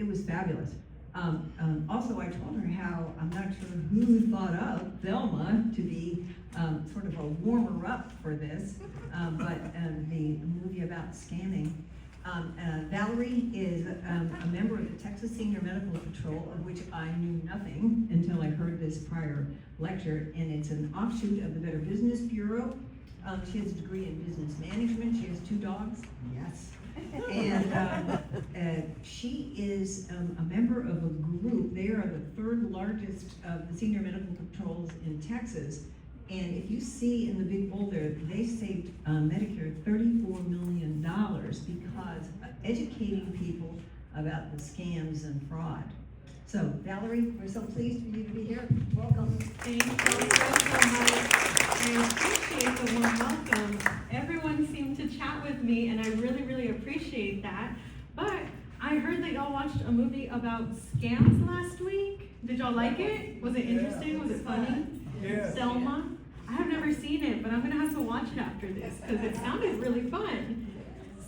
it was fabulous. Also, I told her how I'm not sure who thought of Thelma to be sort of a warmer-up for this, but the movie about scamming. Valerie is a member of the Texas Senior Medical Patrol, of which I knew nothing until I heard this prior lecture, and it's an offshoot of the Better Business Bureau. She has a degree in business management. She has 2 dogs. Yes. And she is a member of a group. They are the 3rd largest of the senior medical patrols in Texas. And if you see in the big boulder, they saved Medicare $34 million because educating people about the scams and fraud. So, Valerie, we're so pleased for you to be here. Welcome. Thank you so much. I appreciate the warm welcome. Everyone seemed to chat with me, and I really, really appreciate that. But I heard that y'all watched a movie about scams last week. Did y'all like it? Was it interesting? Was it funny? Yeah. Selma? I have never seen it, but I'm going to have to watch it after this because it sounded really fun.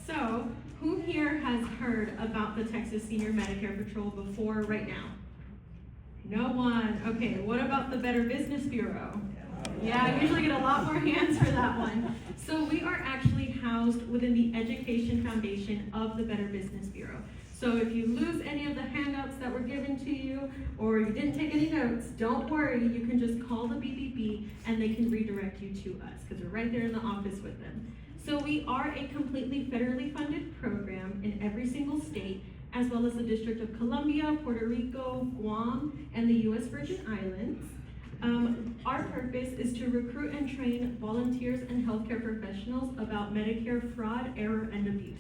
So, who here has heard about the Texas Senior Medicare Patrol before right now? No one. Okay, what about the Better Business Bureau? Yeah, I usually get a lot more hands for that one. So we are actually housed within the Education Foundation of the Better Business Bureau. So if you lose any of the handouts that were given to you, or you didn't take any notes, don't worry, you can just call the BBB and they can redirect you to us, because we're right there in the office with them. So we are a completely federally funded program in every single state, as well as the District of Columbia, Puerto Rico, Guam, and the U.S. Virgin Islands. Our purpose is to recruit and train volunteers and healthcare professionals about Medicare fraud, error, and abuse.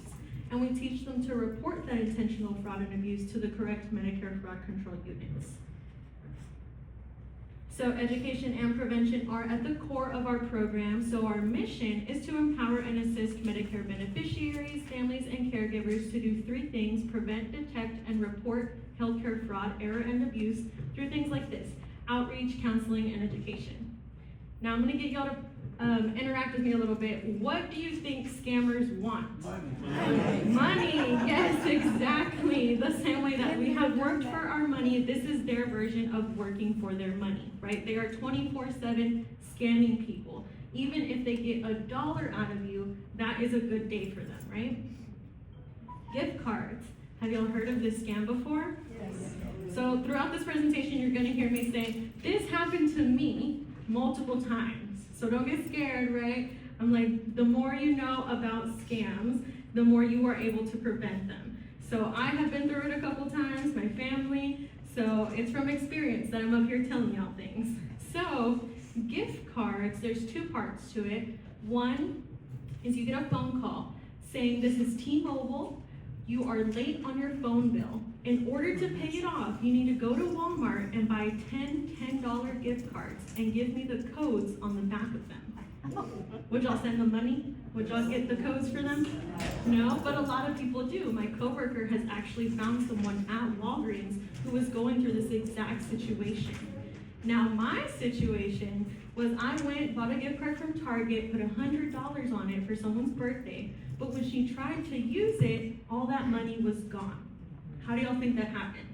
And we teach them to report that intentional fraud and abuse to the correct Medicare fraud control units. So education and prevention are at the core of our program. So our mission is to empower and assist Medicare beneficiaries, families, and caregivers to do 3 things: prevent, detect, and report healthcare fraud, error, and abuse through things like this: outreach, counseling, and education. Now I'm gonna get y'all to interact with me a little bit. What do you think scammers want? Money. Money, yes, exactly. The same way that we have worked for our money, this is their version of working for their money, right? They are 24/7 scamming people. Even if they get $1 out of you, that is a good day for them, right? Gift cards. Have y'all heard of this scam before? Yes. So throughout this presentation, you're gonna hear me say, this happened to me multiple times. So don't get scared, right? I'm like, the more you know about scams, the more you are able to prevent them. So I have been through it a couple times, my family, so it's from experience that I'm up here telling y'all things. So gift cards, there's 2 parts to it. One is you get a phone call saying, this is T-Mobile, you are late on your phone bill. In order to pay it off, you need to go to Walmart and buy 10 $10 gift cards and give me the codes on the back of them. Would y'all send them money? Would y'all get the codes for them? No, but a lot of people do. My coworker has actually found someone at Walgreens who was going through this exact situation. Now my situation was I went, bought a gift card from Target, put $100 on it for someone's birthday, but when she tried to use it, all that money was gone. How do y'all think that happened?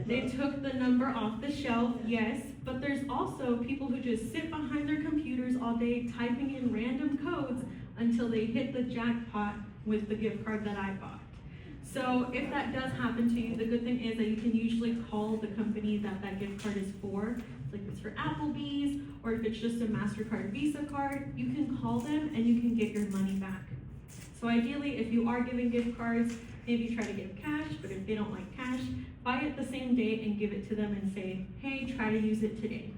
They took the number off the shelf, yes, but there's also people who just sit behind their computers all day typing in random codes until they hit the jackpot with the gift card that I bought. So if that does happen to you, the good thing is that you can usually call the company that that gift card is for. Like if it's for Applebee's, or if it's just a MasterCard Visa card, you can call them and you can get your money back. So ideally, if you are giving gift cards, maybe try to give cash, but if they don't like cash, buy it the same day and give it to them and say, hey, try to use it today.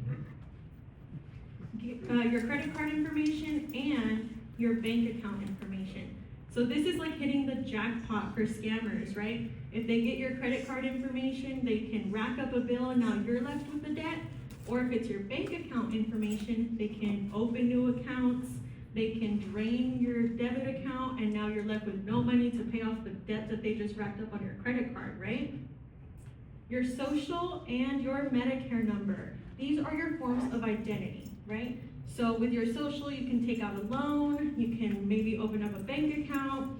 Your credit card information and your bank account information. So this is like hitting the jackpot for scammers, right? If they get your credit card information, they can rack up a bill and now you're left with the debt. Or if it's your bank account information, they can open new accounts, they can drain your debit account, and now you're left with no money to pay off the debt that they just racked up on your credit card, right? Your social and your Medicare number. These are your forms of identity, right? So with your social, you can take out a loan, you can maybe open up a bank account.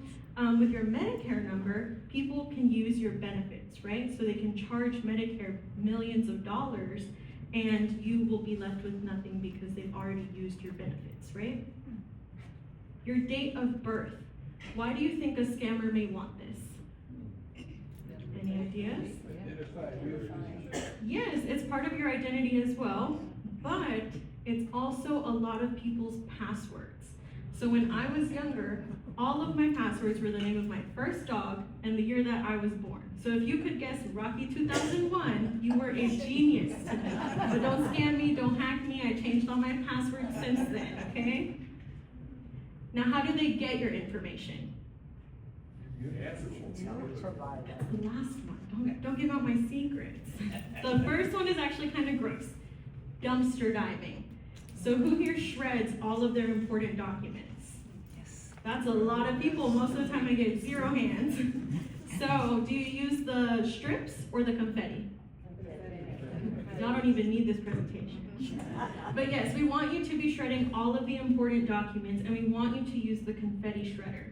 With your Medicare number, people can use your benefits, right? So they can charge Medicare millions of dollars, and you will be left with nothing because they've already used your benefits, right? Your date of birth. Why do you think a scammer may want this? Any ideas? Yes, it's part of your identity as well, but it's also a lot of people's passwords. So when I was younger, all of my passwords were the name of my first dog and the year that I was born. So if you could guess Rocky 2001, you were a genius today. So don't scam me, don't hack me. I changed all my passwords since then, okay? Now, how do they get your information? The last one, don't give out my secrets. The first one is actually kind of gross. Dumpster diving. So who here shreds all of their important documents? Yes. That's a lot of people. Most of the time I get 0 hands. So do you use the strips or the confetti? Y'all don't even need this presentation. But yes, we want you to be shredding all of the important documents, and we want you to use the confetti shredder.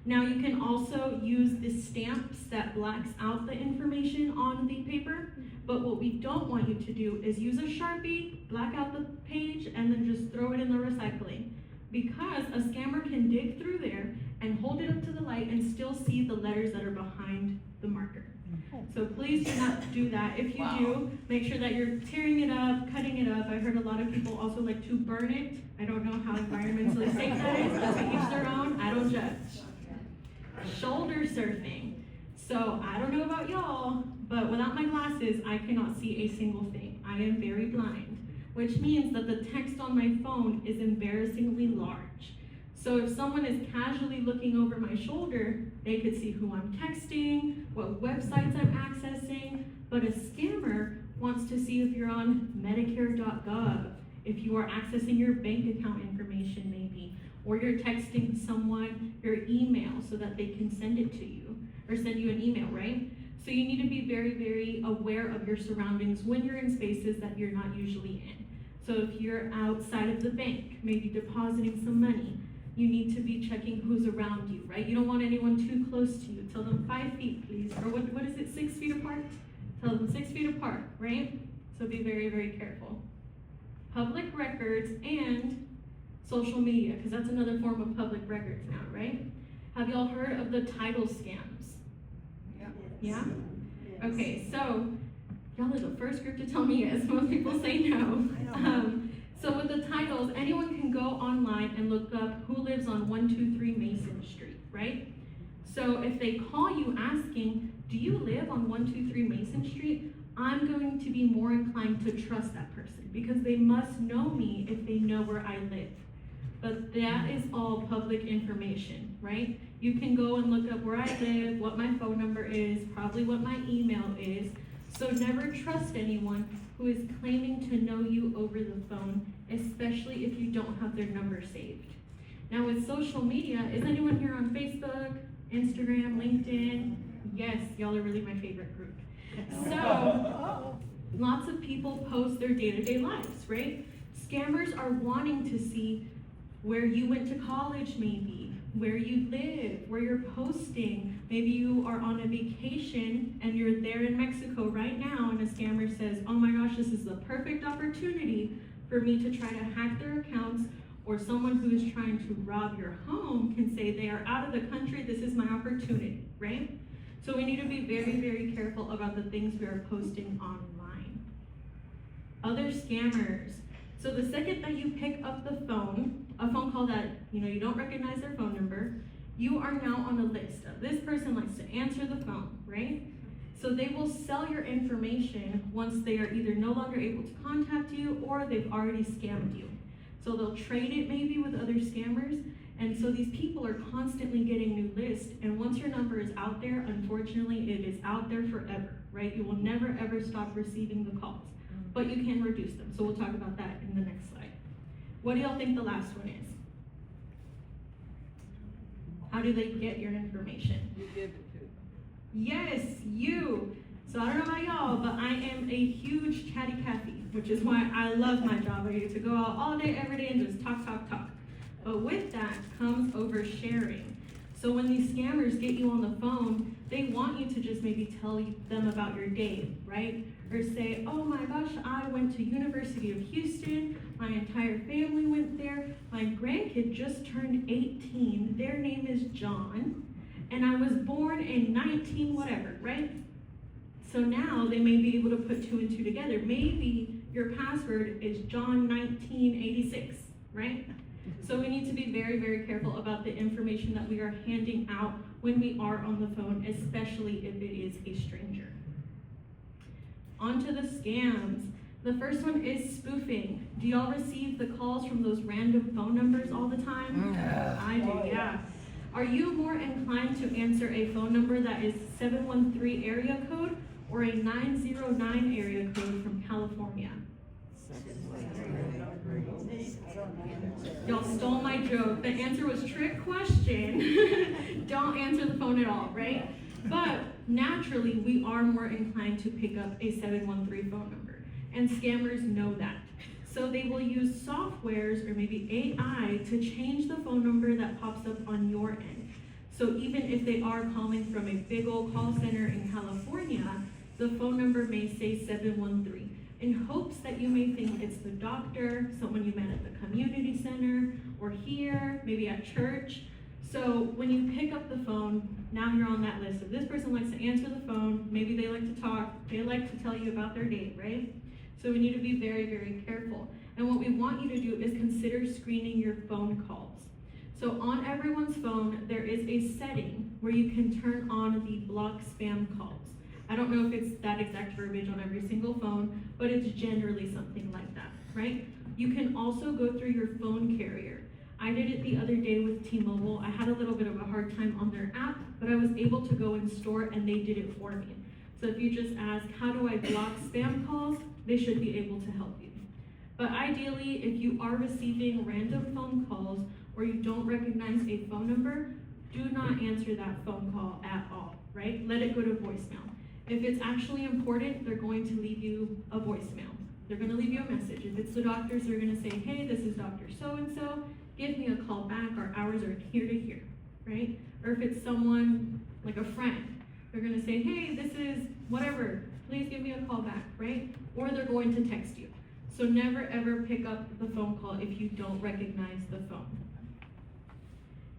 Now you can also use the stamps that blacks out the information on the paper, but what we don't want you to do is use a Sharpie, black out the page, and then just throw it in the recycling. Because a scammer can dig through there and hold it up to the light and still see the letters that are behind the marker. So please do not do that. If you do, make sure that you're tearing it up, cutting it up. I heard a lot of people also like to burn it. I don't know how environmentally safe that is, but to each their own. I don't judge. Shoulder surfing. So I don't know about y'all, but without my glasses, I cannot see a single thing. I am very blind, which means that the text on my phone is embarrassingly large. So if someone is casually looking over my shoulder, they could see who I'm texting, what websites I'm accessing, but a scammer wants to see if you're on Medicare.gov, if you are accessing your bank account information maybe, or you're texting someone your email so that they can send it to you, or send you an email, right? So you need to be very, very aware of your surroundings when you're in spaces that you're not usually in. So if you're outside of the bank, maybe depositing some money, you need to be checking who's around you, right? You don't want anyone too close to you. Tell them 5 feet, please. Or what is it, 6 feet apart? Tell them 6 feet apart, right? So be very, very careful. Public records and social media, because that's another form of public records now, right? Have y'all heard of the title scams? Yeah? Okay, so y'all are the first group to tell me yes. Most people say no. So with the titles, anyone can go online and look up who lives on 123 Mason Street, right? So if they call you asking, do you live on 123 Mason Street? I'm going to be more inclined to trust that person because they must know me if they know where I live. But that is all public information, right? You can go and look up where I live, what my phone number is, probably what my email is. So never trust anyone who is claiming to know you over the phone, especially if you don't have their number saved. Now with social media, is anyone here on Facebook, Instagram, LinkedIn? Yes, y'all are really my favorite group. So lots of people post their day-to-day lives, right? Scammers are wanting to see where you went to college maybe, where you live, where you're posting. Maybe you are on a vacation and you're there in Mexico right now and a scammer says, oh my gosh, this is the perfect opportunity for me to try to hack their accounts, or someone who is trying to rob your home can say they are out of the country, this is my opportunity, right? So we need to be very, very careful about the things we are posting online. Other scammers. So the second that you pick up the phone, a phone call that you don't recognize their phone number, you are now on a list of this person likes to answer the phone, right? So they will sell your information once they are either no longer able to contact you or they've already scammed you. So they'll trade it maybe with other scammers. And so these people are constantly getting new lists. And once your number is out there, unfortunately, it is out there forever, right? You will never, ever stop receiving the calls. But you can reduce them. So we'll talk about that in the next slide. What do y'all think the last one is? How do they get your information? You give it to them. Yes, you. So I don't know about y'all, but I am a huge chatty Cathy, which is why I love my job. I get to go out all day, every day, and just talk, talk, talk. But with that comes oversharing. So when these scammers get you on the phone, they want you to just maybe tell them about your day, right? Or say, oh my gosh, I went to University of Houston, my entire family went there, my grandkid just turned 18, their name is John, and I was born in 19 whatever, right? So now they may be able to put 2 and 2 together. Maybe your password is John 1986, right? So we need to be very, very careful about the information that we are handing out when we are on the phone, especially if it is a stranger. On to the scams. The first one is spoofing. Do y'all receive the calls from those random phone numbers all the time? Yeah. I do, yeah. Are you more inclined to answer a phone number that is 713 area code or a 909 area code from California? Y'all stole my joke. The answer was trick question. Don't answer the phone at all, right? But naturally, we are more inclined to pick up a 713 phone number. And scammers know that. So they will use softwares or maybe AI to change the phone number that pops up on your end. So even if they are calling from a big old call center in California, the phone number may say 713 in hopes that you may think it's the doctor, someone you met at the community center, or here, maybe at church. So when you pick up the phone, now you're on that list. If this person likes to answer the phone, maybe they like to talk, they like to tell you about their date, right? So we need to be very, very careful. And what we want you to do is consider screening your phone calls. So on everyone's phone, there is a setting where you can turn on the block spam calls. I don't know if it's that exact verbiage on every single phone, but it's generally something like that, right? You can also go through your phone carrier. I did it the other day with T-Mobile. I had a little bit of a hard time on their app, but I was able to go in store and they did it for me. So if you just ask, how do I block spam calls? They should be able to help you. But ideally, if you are receiving random phone calls or you don't recognize a phone number, do not answer that phone call at all, right? Let it go to voicemail. If it's actually important, they're going to leave you a voicemail. They're going to leave you a message. If it's the doctors, they're going to say, hey, this is Dr. So-and-so. Give me a call back. Our hours are here to here, right? Or if it's someone like a friend, they're going to say, hey, this is whatever. Please give me a call back, right? Or they're going to text you. So never ever pick up the phone call if you don't recognize the phone.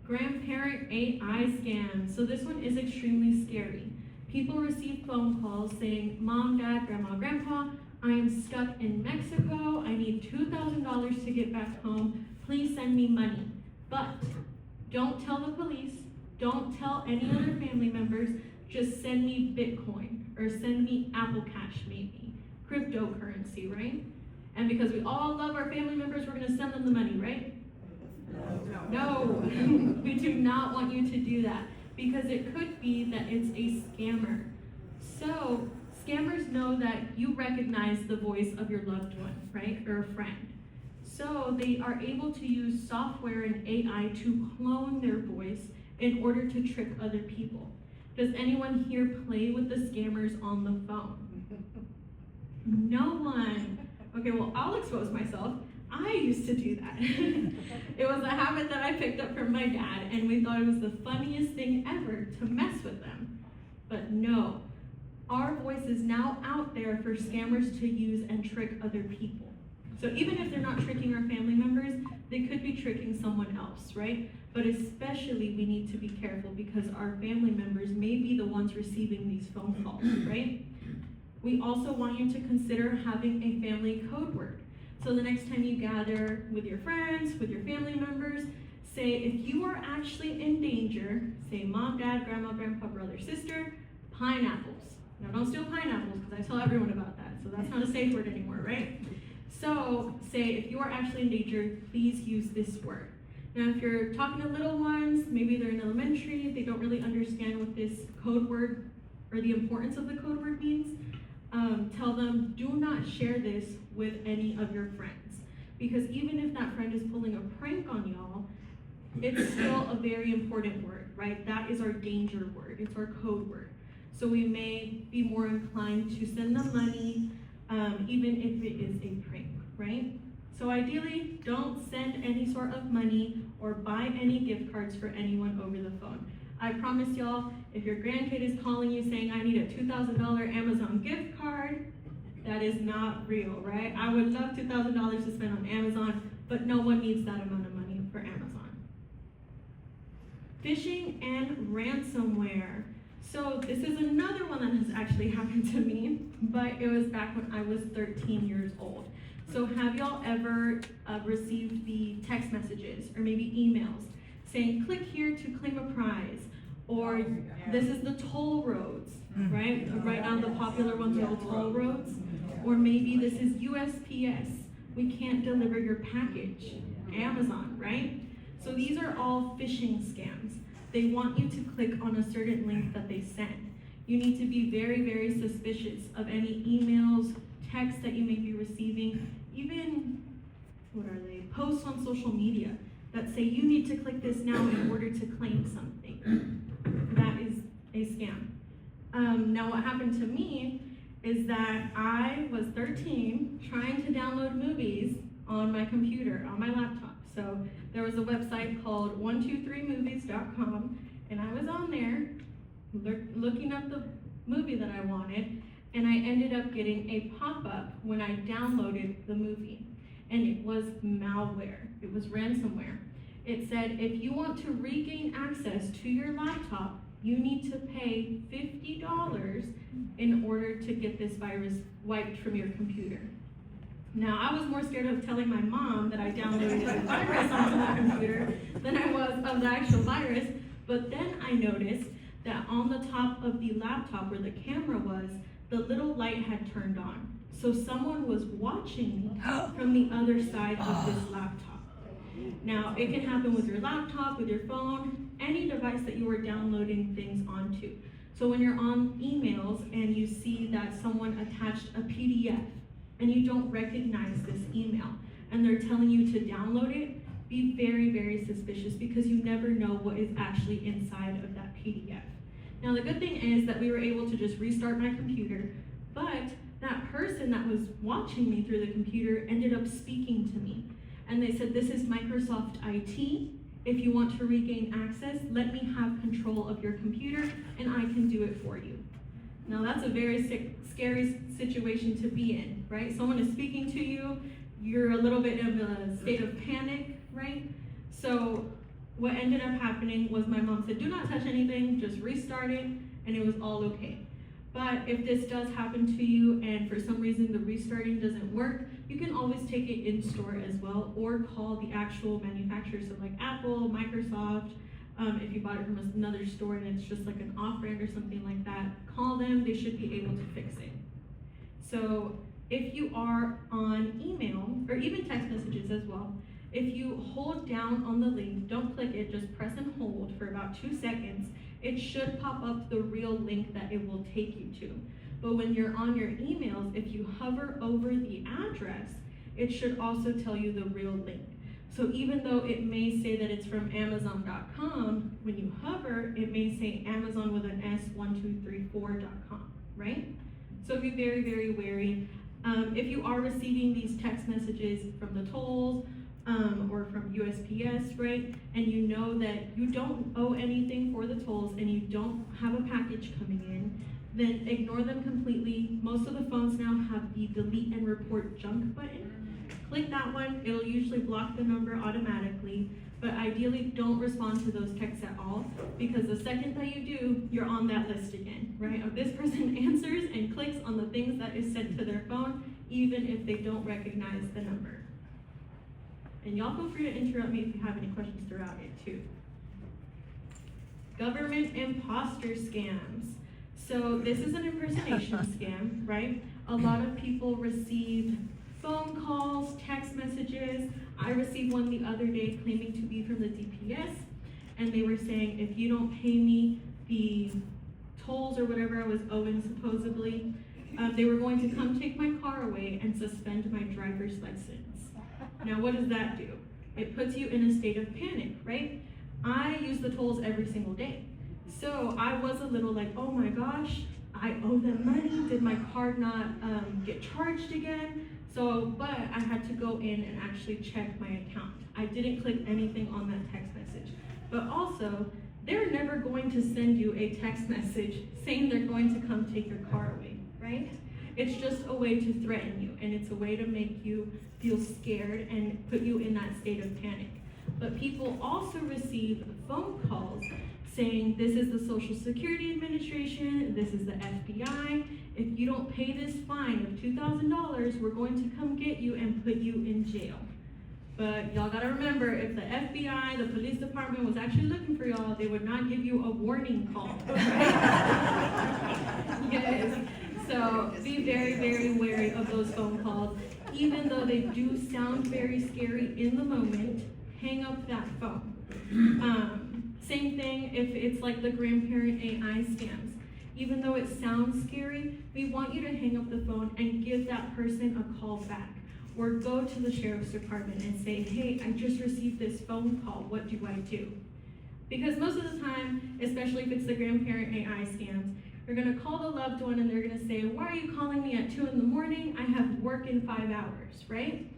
Grandparent AI scam. So this one is extremely scary. People receive phone calls saying, Mom, Dad, Grandma, Grandpa, I am stuck in Mexico. I need $2,000 to get back home. Please send me money. But don't tell the police. Don't tell any other family members. Just send me Bitcoin or send me Apple Cash maybe. Cryptocurrency, right? And because we all love our family members, we're going to send them the money, right? No. We do not want you to do that because it could be that it's a scammer. So scammers know that you recognize the voice of your loved one, right? Or a friend. So they are able to use software and AI to clone their voice in order to trick other people. Does anyone here play with the scammers on the phone? No one. Okay, well, I'll expose myself. I used to do that. It was a habit that I picked up from my dad, and we thought it was the funniest thing ever to mess with them. But no, our voice is now out there for scammers to use and trick other people. So even if they're not tricking our family members, they could be tricking someone else, right? But especially we need to be careful because our family members may be the ones receiving these phone calls, right? We also want you to consider having a family code word. So the next time you gather with your friends, with your family members, say if you are actually in danger, say mom, dad, grandma, grandpa, brother, sister, pineapples. Now don't steal pineapples because I tell everyone about that, so that's not a safe word anymore, right? So say if you are actually in danger, please use this word. Now if you're talking to little ones, maybe they're in elementary, they don't really understand what this code word or the importance of the code word means, tell them do not share this with any of your friends. Because even if that friend is pulling a prank on y'all, it's still a very important word, right? That is our danger word, it's our code word. So we may be more inclined to send them money, even if it is a prank, right? So ideally, don't send any sort of money or buy any gift cards for anyone over the phone. I promise y'all, if your grandkid is calling you saying, I need a $2,000 Amazon gift card, that is not real, right? I would love $2,000 to spend on Amazon, but no one needs that amount of money for Amazon. Phishing and ransomware. So this is another one that has actually happened to me, but it was back when I was 13 years old. So have y'all ever received the text messages or maybe emails saying, click here to claim a prize, or this is the toll roads, right? Right now the popular ones are the toll roads, or maybe this is USPS, we can't deliver your package, Amazon, right? So these are all phishing scams. They want you to click on a certain link that they send. You need to be very, very suspicious of any emails, texts that you may be receiving, even, posts on social media that say you need to click this now in order to claim something. That is a scam. Now what happened to me is that I was 13 trying to download movies on my computer, on my laptop. So there was a website called 123movies.com, and I was on there looking up the movie that I wanted, and I ended up getting a pop-up when I downloaded the movie, and it was malware, it was ransomware. It said, if you want to regain access to your laptop, you need to pay $50 in order to get this virus wiped from your computer. Now, I was more scared of telling my mom that I downloaded a virus onto my computer than I was of the actual virus, but then I noticed that on the top of the laptop where the camera was, the little light had turned on. So someone was watching me from the other side of this laptop. Now, it can happen with your laptop, with your phone, any device that you are downloading things onto. So when you're on emails and you see that someone attached a PDF and you don't recognize this email and they're telling you to download it, be very, very suspicious because you never know what is actually inside of that PDF. Now, the good thing is that we were able to just restart my computer, but that person that was watching me through the computer ended up speaking to me. And they said, this is Microsoft IT. If you want to regain access, let me have control of your computer and I can do it for you. Now that's a very scary situation to be in, right? Someone is speaking to you, you're a little bit of a state of panic, right? So what ended up happening was my mom said, do not touch anything, just restart it, and it was all okay. But if this does happen to you and for some reason the restarting doesn't work, you can always take it in store as well or call the actual manufacturer, so like Apple, Microsoft, if you bought it from another store and it's just like an off-brand or something like that, call them, they should be able to fix it. So if you are on email or even text messages as well, if you hold down on the link, don't click it, just press and hold for about 2 seconds, it should pop up the real link that it will take you to. But when you're on your emails, if you hover over the address, it should also tell you the real link. So even though it may say that it's from Amazon.com, when you hover, it may say Amazon with an S1234.com, right? So be very, very wary. If you are receiving these text messages from the tolls, or from USPS, right? And you know that you don't owe anything for the tolls and you don't have a package coming in, then ignore them completely. Most of the phones now have the delete and report junk button. Click that one, it'll usually block the number automatically, but ideally don't respond to those texts at all because the second that you do, you're on that list again, right? If this person answers and clicks on the things that is sent to their phone, even if they don't recognize the number. And y'all feel free to interrupt me if you have any questions throughout it too. Government imposter scams. So this is an impersonation scam, right? A lot of people receive phone calls, text messages. I received one the other day claiming to be from the DPS, and they were saying, if you don't pay me the tolls or whatever I was owing supposedly, they were going to come take my car away and suspend my driver's license. Now, what does that do? It puts you in a state of panic, right? I use the tolls every single day. So I was a little like, oh my gosh, I owe them money. Did my card not get charged again? But I had to go in and actually check my account. I didn't click anything on that text message. But also, they're never going to send you a text message saying they're going to come take your car away, right? It's just a way to threaten you, and it's a way to make you feel scared and put you in that state of panic. But people also receive phone calls saying, this is the Social Security Administration, this is the FBI. If you don't pay this fine of $2,000, we're going to come get you and put you in jail. But y'all gotta remember, if the FBI, the police department was actually looking for y'all, they would not give you a warning call. Yes. So be very, very wary of those phone calls. Even though they do sound very scary in the moment, hang up that phone. Same thing if it's like the grandparent AI scams. Even though it sounds scary, we want you to hang up the phone and give that person a call back. Or go to the sheriff's department and say, hey, I just received this phone call, what do I do? Because most of the time, especially if it's the grandparent AI scams, you're gonna call the loved one and they're gonna say, why are you calling me at 2 in the morning? I have work in 5 hours, right?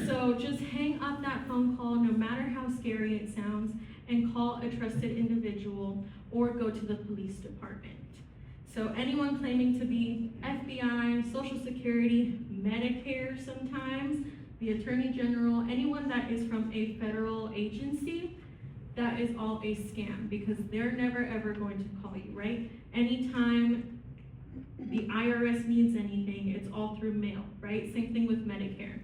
So just hang up that phone call, no matter how scary it sounds, and call a trusted individual or go to the police department. So anyone claiming to be FBI, Social Security, Medicare sometimes, the Attorney General, anyone that is from a federal agency, that is all a scam because they're never ever going to call you, right? Anytime the IRS needs anything, it's all through mail, right? Same thing with Medicare.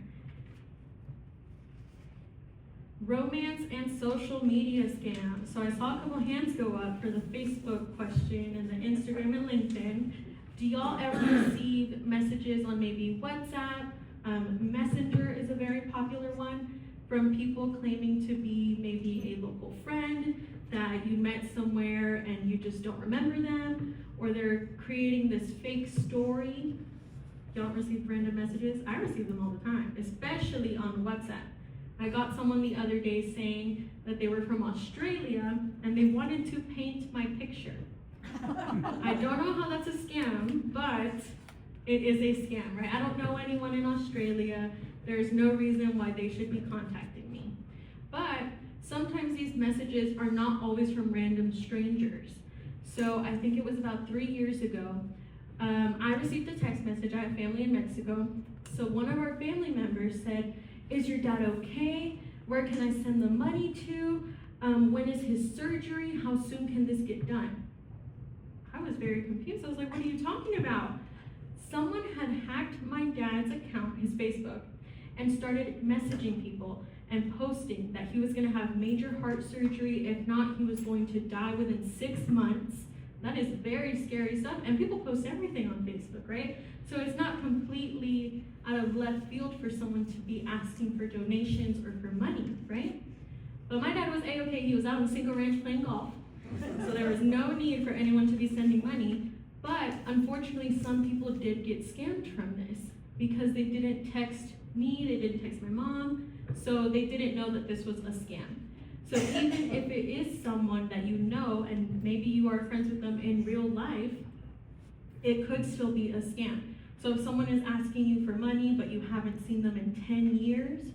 Romance and social media scams. So I saw a couple hands go up for the Facebook question and the Instagram and LinkedIn. Do y'all ever receive messages on maybe WhatsApp? Messenger is a very popular one from people claiming to be maybe a local friend that you met somewhere and you just don't remember them, or they're creating this fake story. Y'all receive random messages? I receive them all the time, especially on WhatsApp. I got someone the other day saying that they were from Australia and they wanted to paint my picture. I don't know how that's a scam, but it is a scam, right? I don't know anyone in Australia. There's no reason why they should be contacting me. But sometimes these messages are not always from random strangers. So I think it was about 3 years ago, I received a text message. I have family in Mexico. So one of our family members said, is your dad okay? Where can I send the money to? When is his surgery? How soon can this get done? I was very confused. I was like, what are you talking about? Someone had hacked my dad's account, his Facebook, and started messaging people and posting that he was gonna have major heart surgery. If not, he was going to die within 6 months. That is very scary stuff. And people post everything on Facebook, right? So it's not completely out of left field for someone to be asking for donations or for money, right? But my dad was A-okay. He was out in Cinco Ranch playing golf. So there was no need for anyone to be sending money. But unfortunately, some people did get scammed from this because they didn't text me, they didn't text my mom, so they didn't know that this was a scam. So even if it is someone that you know and maybe you are friends with them in real life, it could still be a scam. So if someone is asking you for money but you haven't seen them in 10 years,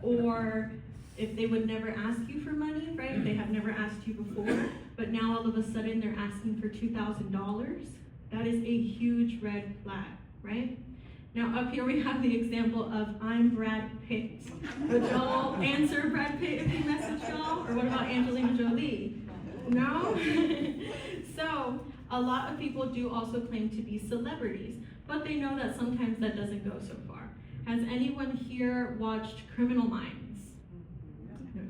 or if they would never ask you for money, right? They have never asked you before, but now all of a sudden they're asking for $2,000, that is a huge red flag, right? Now up here we have the example of I'm Brad Pitt. Would y'all answer Brad Pitt if he messaged y'all? Or what about Angelina Jolie? No? So a lot of people do also claim to be celebrities, but they know that sometimes that doesn't go so far. Has anyone here watched Criminal Minds?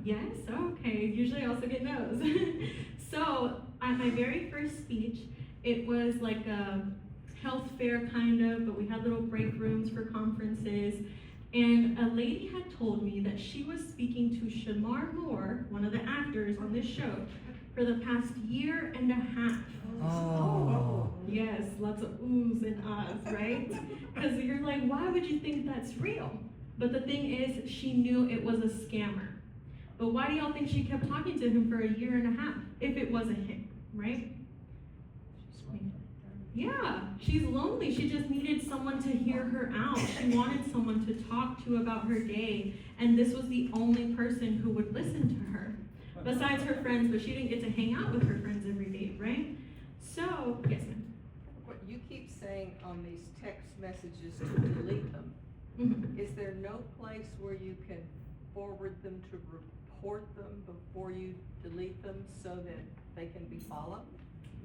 Yes? Okay, usually I also get no's. So at my very first speech, it was like a health fair kind of, but we had little break rooms for conferences. And a lady had told me that she was speaking to Shamar Moore, one of the actors on this show, for the past 1.5 years. Oh. Yes, lots of oohs and ahs, right? Because you're like, why would you think that's real? But the thing is, she knew it was a scammer. But why do y'all think she kept talking to him for 1.5 years if it wasn't him, right? Yeah, she's lonely. She just needed someone to hear her out. She wanted someone to talk to about her day, and this was the only person who would listen to her, besides her friends, but she didn't get to hang out with her friends every day, right? So, yes, ma'am. What you keep saying on these text messages to delete them, Mhm. is there no place where you can forward them to report them before you delete them so that they can be followed?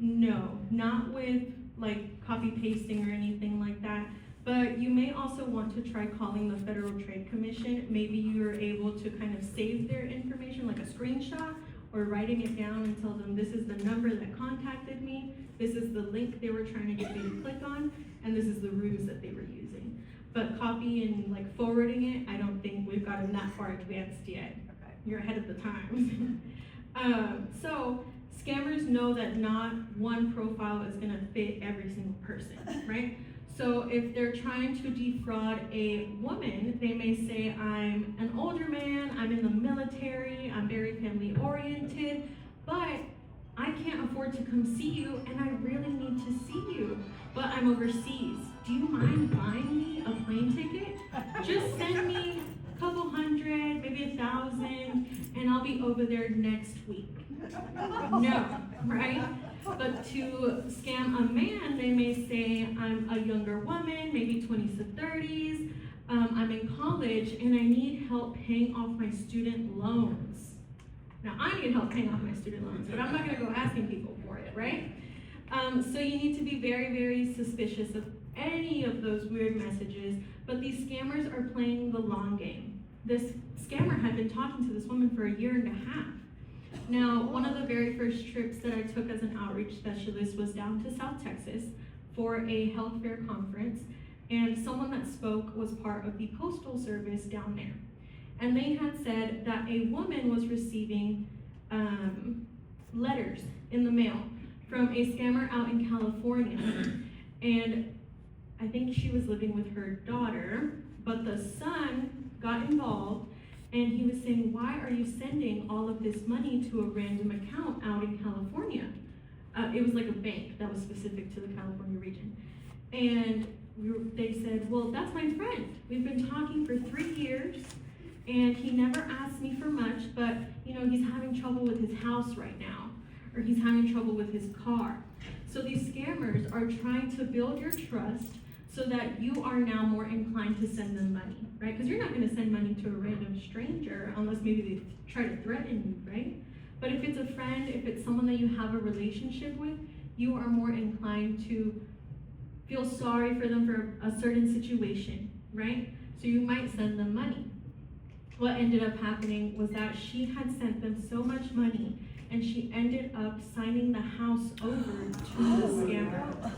No, not with like copy pasting or anything like that. But you may also want to try calling the Federal Trade Commission. Maybe you're able to kind of save their information, like a screenshot, or writing it down and tell them this is the number that contacted me, this is the link they were trying to get me to click on, and this is the ruse that they were using. But copy and like forwarding it, I don't think we've gotten that far advanced yet. Okay. You're ahead of the times. So scammers know that not one profile is gonna fit every single person, right? So if they're trying to defraud a woman, they may say, I'm an older man, I'm in the military, I'm very family oriented, but I can't afford to come see you and I really need to see you, but I'm overseas. Do you mind buying me a plane ticket? Just send me a couple hundred, maybe 1,000, and I'll be over there next week. No, right? But to scam a man, they may say, I'm a younger woman, maybe 20s to 30s, I'm in college and I need help paying off my student loans. Now, I need help paying off my student loans, but I'm not gonna go asking people for it, right? So you need to be very, very suspicious of any of those weird messages, but these scammers are playing the long game. This scammer had been talking to this woman for 1.5 years. Now, one of the very first trips that I took as an outreach specialist was down to South Texas for a health fair conference, and someone that spoke was part of the Postal Service down there. And they had said that a woman was receiving letters in the mail from a scammer out in California. And I think she was living with her daughter, but the son got involved. And he was saying, why are you sending all of this money to a random account out in California? It was like a bank that was specific to the California region. And they said, well, that's my friend. We've been talking for 3 years, and he never asked me for much, but he's having trouble with his house right now, or he's having trouble with his car. So these scammers are trying to build your trust so that you are now more inclined to send them money, right? Because you're not gonna send money to a random stranger unless maybe they try to threaten you, right? But if it's a friend, if it's someone that you have a relationship with, you are more inclined to feel sorry for them for a certain situation, right? So you might send them money. What ended up happening was that she had sent them so much money and she ended up signing the house over to the scammer.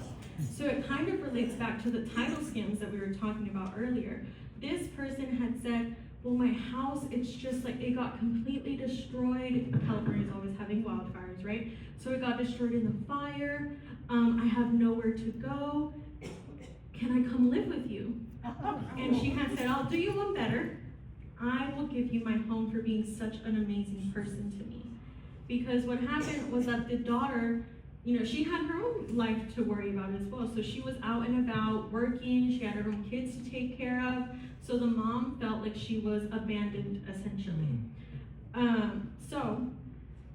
So it kind of relates back to the title scams that we were talking about earlier. This person had said, well, my house, it's just like, it got completely destroyed. California is always having wildfires, right? So it got destroyed in the fire. I have nowhere to go. Can I come live with you? And she had said, I'll do you one better. I will give you my home for being such an amazing person to me. Because what happened was that the daughter, she had her own life to worry about as well. So she was out and about working, she had her own kids to take care of. So the mom felt like she was abandoned, essentially. So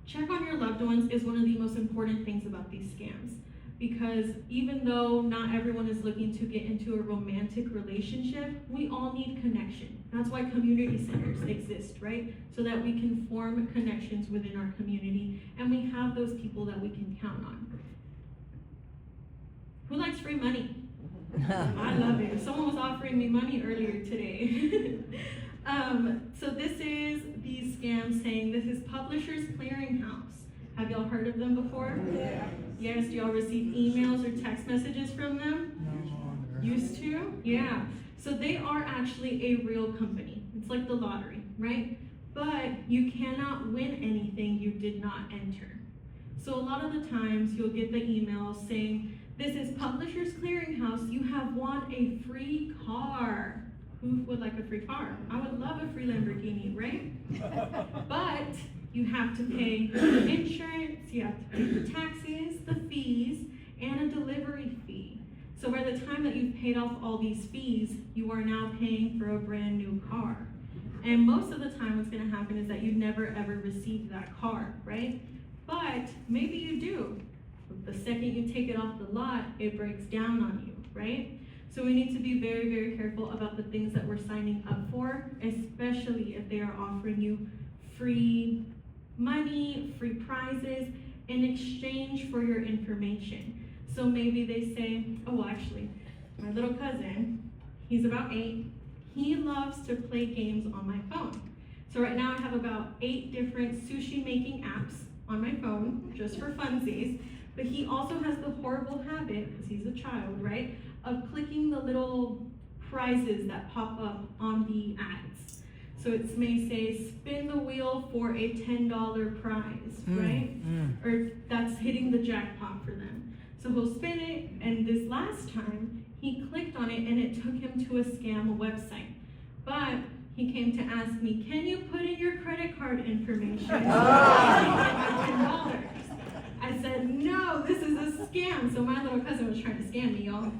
check on your loved ones is one of the most important things about these scams. Because even though not everyone is looking to get into a romantic relationship, we all need connection. That's why community centers exist, right? So that we can form connections within our community and we have those people that we can count on. Who likes free money? I love it. Someone was offering me money earlier today. So this is the scam saying this is Publishers Clearinghouse. Have y'all heard of them before? Yeah. Yes, do y'all receive emails or text messages from them? Used to? Yeah. So they are actually a real company. It's like the lottery, right? But you cannot win anything you did not enter. So a lot of the times you'll get the email saying, this is Publishers Clearinghouse, you have won a free car. Who would like a free car? I would love a free Lamborghini, right? But you have to pay the insurance, you have to pay the taxes, the fees, and a delivery fee. So by the time that you've paid off all these fees, you are now paying for a brand new car. And most of the time what's gonna happen is that you never ever receive that car, right? But maybe you do. The second you take it off the lot, it breaks down on you, right? So we need to be very, very careful about the things that we're signing up for, especially if they are offering you free money, free prizes in exchange for your information. So maybe they say, oh, actually, my little cousin, he's about 8, he loves to play games on my phone. So right now I have about 8 different sushi making apps on my phone, just for funsies, but he also has the horrible habit, because he's a child, right, of clicking the little prizes that pop up on the ads. So it may say, spin the wheel for a $10 prize, right? Or that's hitting the jackpot for them. So he'll spin it, and this last time, he clicked on it and it took him to a scam website. But he came to ask me, can you put in your credit card information? $10. I said, no, this is a scam. So my little cousin was trying to scam me, y'all.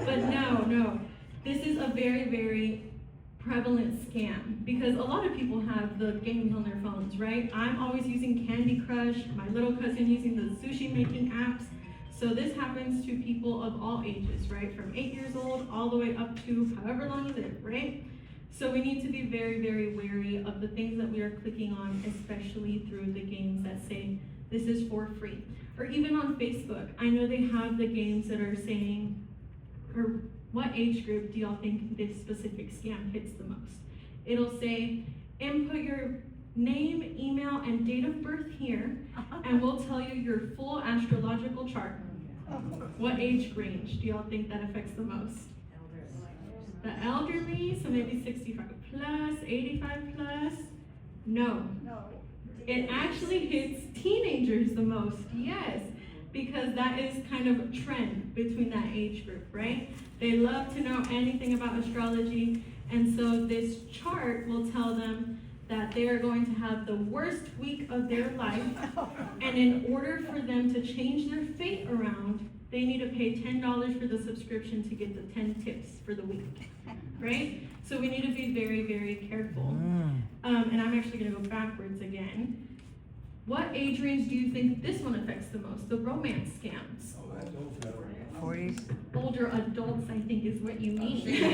But no, this is a very, very prevalent scam, because a lot of people have the games on their phones, right? I'm always using Candy Crush, my little cousin using the sushi making apps. So this happens to people of all ages, right? From 8 years old all the way up to however long you live, right? So we need to be very, very wary of the things that we are clicking on, especially through the games that say this is for free. Or even on Facebook, I know they have the games that are saying, or what age group do y'all think this specific scam hits the most? It'll say, input your name, email, and date of birth here, and we'll tell you your full astrological chart. What age range do y'all think that affects the most? The elderly, so maybe 65 plus, 85 plus? No. It actually hits teenagers the most, yes, because that is kind of a trend between that age group, right? They love to know anything about astrology, and so this chart will tell them that they are going to have the worst week of their life, and in order for them to change their fate around, they need to pay $10 for the subscription to get the 10 tips for the week, right? So we need to be very, very careful. And I'm actually gonna go backwards again. What age range do you think this one affects the most? The romance scams. 40s? Older adults, I think, is what you mean. Seniors?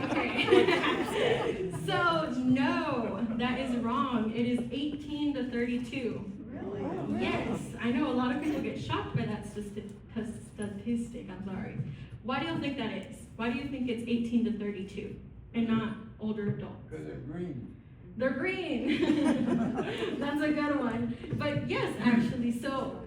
Okay. So, no, that is wrong. It is 18 to 32. Really? Yes, I know a lot of people get shocked by that statistic, I'm sorry. Why do you think that is? Why do you think it's 18 to 32 and not older adults? Because they're green. They're green. That's a good one. But yes, actually, so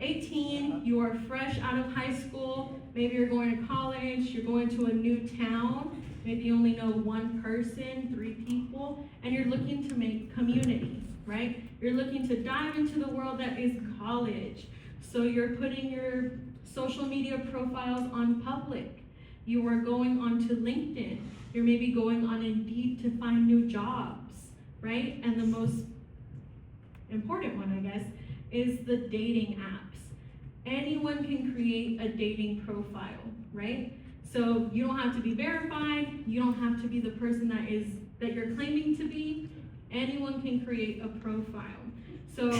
18, you are fresh out of high school, maybe you're going to college, you're going to a new town, maybe you only know one person, 3 people, and you're looking to make community, right? You're looking to dive into the world that is college. So you're putting your social media profiles on public. You are going onto LinkedIn. You're maybe going on Indeed to find new jobs, right? And the most important one, I guess, is the dating apps. Anyone can create a dating profile, right? So you don't have to be verified. You don't have to be the person that you're claiming to be. Anyone can create a profile. So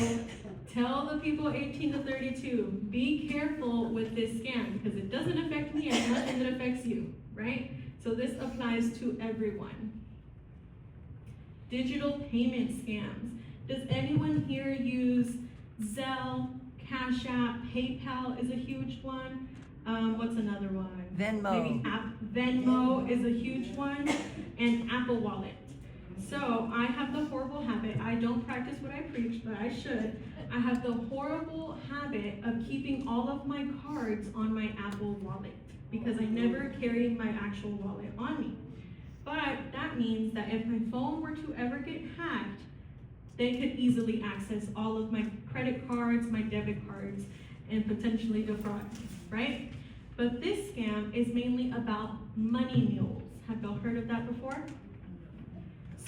tell the people 18 to 32, be careful with this scam, because it doesn't affect me as much as it affects you, right? So this applies to everyone. Digital payment scams. Does anyone here use Zelle, Cash App? PayPal is a huge one. What's another one? Venmo. Maybe Venmo is a huge one, and Apple Wallet. So I have the horrible habit, I don't practice what I preach, but I should. I have the horrible habit of keeping all of my cards on my Apple Wallet, because I never carry my actual wallet on me. But that means that if my phone were to ever get hacked, they could easily access all of my credit cards, my debit cards, and potentially defraud me, right? But this scam is mainly about money mules. Have y'all heard of that before?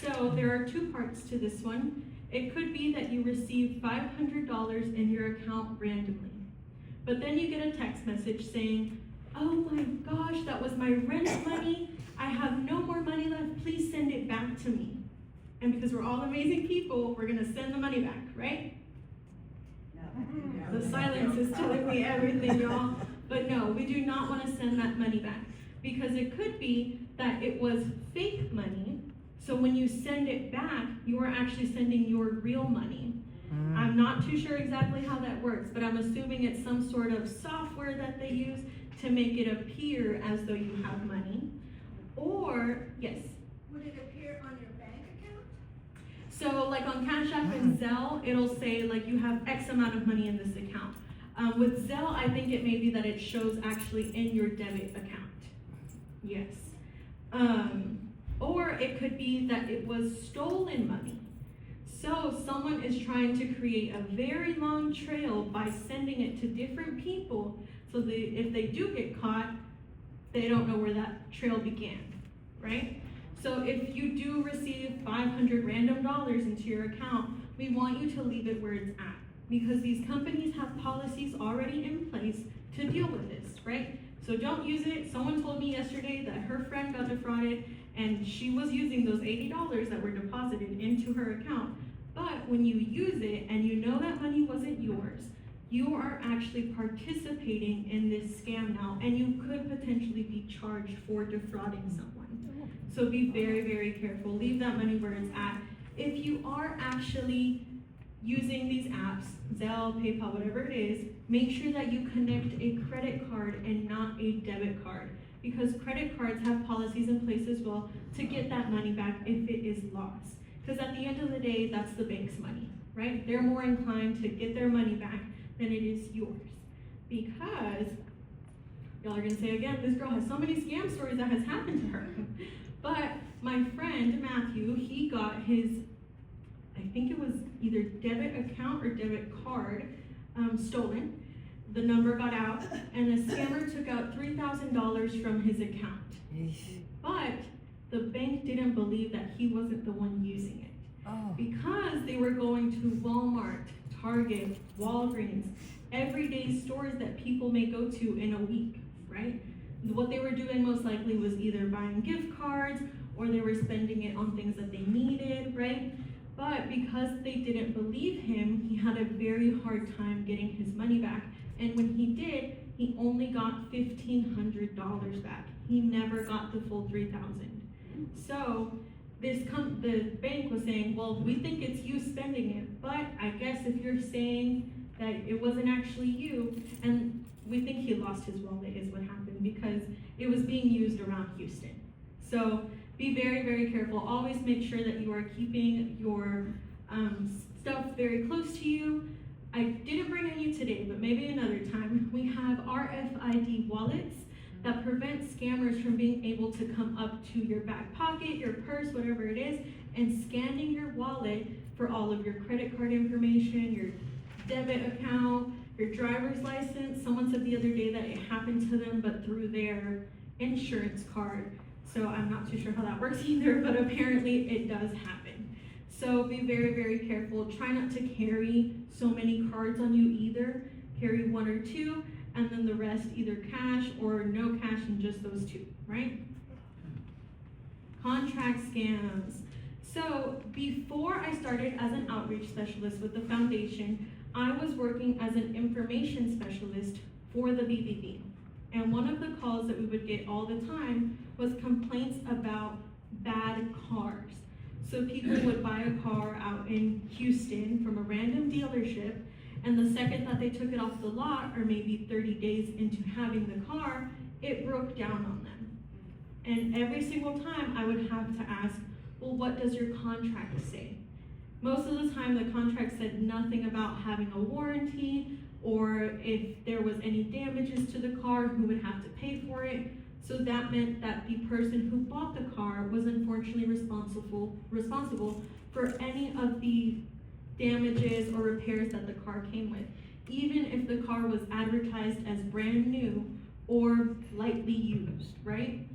So there are 2 parts to this one. It could be that you receive $500 in your account randomly. But then you get a text message saying, oh my gosh, that was my rent money. I have no more money left. Please send it back to me. And because we're all amazing people, we're gonna send the money back, right? The silence is telling me everything, y'all. But no, we do not want to send that money back, because it could be that it was fake money. So when you send it back, you are actually sending your real money. I'm not too sure exactly how that works, but I'm assuming it's some sort of software that they use to make it appear as though you have money. Or, yes? Would it appear on your bank account? So like on Cash App and Zelle, it'll say like you have X amount of money in this account. With Zelle, I think it may be that it shows actually in your debit account. Yes. Or it could be that it was stolen money. So someone is trying to create a very long trail by sending it to different people, so that if they do get caught, they don't know where that trail began, right? So if you do receive $500 random into your account, we want you to leave it where it's at, because these companies have policies already in place to deal with this, right? So don't use it. Someone told me yesterday that her friend got defrauded and she was using those $80 that were deposited into her account. But when you use it and you know that money wasn't yours, you are actually participating in this scam now, and you could potentially be charged for defrauding someone. So be very, very careful. Leave that money where it's at. If you are actually using these apps, Zelle, PayPal, whatever it is, make sure that you connect a credit card and not a debit card, because credit cards have policies in place as well to get that money back if it is lost. Because at the end of the day, that's the bank's money, right? They're more inclined to get their money back than it is yours. Because, y'all are gonna say again, this girl has so many scam stories that has happened to her. But my friend, Matthew, he got his, I think it was either debit account or debit card stolen. The number got out, and the scammer took out $3,000 from his account. But the bank didn't believe that he wasn't the one using it. Because they were going to Walmart, Target, Walgreens, everyday stores that people may go to in a week, right? What they were doing most likely was either buying gift cards or they were spending it on things that they needed, right? But because they didn't believe him, he had a very hard time getting his money back. And when he did, he only got $1,500 back. He never got the full $3,000. So the bank was saying, well, we think it's you spending it, but I guess if you're saying that it wasn't actually you, and we think he lost his wallet is what happened, because it was being used around Houston. So be very, very careful. Always make sure that you are keeping your stuff very close to you. I didn't bring any today, but maybe another time. We have RFID wallets that prevent scammers from being able to come up to your back pocket, your purse, whatever it is, and scanning your wallet for all of your credit card information, your debit account, your driver's license. Someone said the other day that it happened to them, but through their insurance card. So I'm not too sure how that works either, but apparently it does happen. So be very, very careful. Try not to carry so many cards on you either. Carry one or two, and then the rest either cash or no cash, and just those two, right? Contract scams. So before I started as an outreach specialist with the foundation, I was working as an information specialist for the BBB. And one of the calls that we would get all the time was complaints about bad cars. So people would buy a car out in Houston from a random dealership, and the second that they took it off the lot, or maybe 30 days into having the car, it broke down on them. And every single time I would have to ask, well, what does your contract say? Most of the time the contract said nothing about having a warranty, or if there was any damages to the car, who would have to pay for it. So that meant that the person who bought the car was unfortunately responsible for any of the damages or repairs that the car came with, even if the car was advertised as brand new or lightly used, right?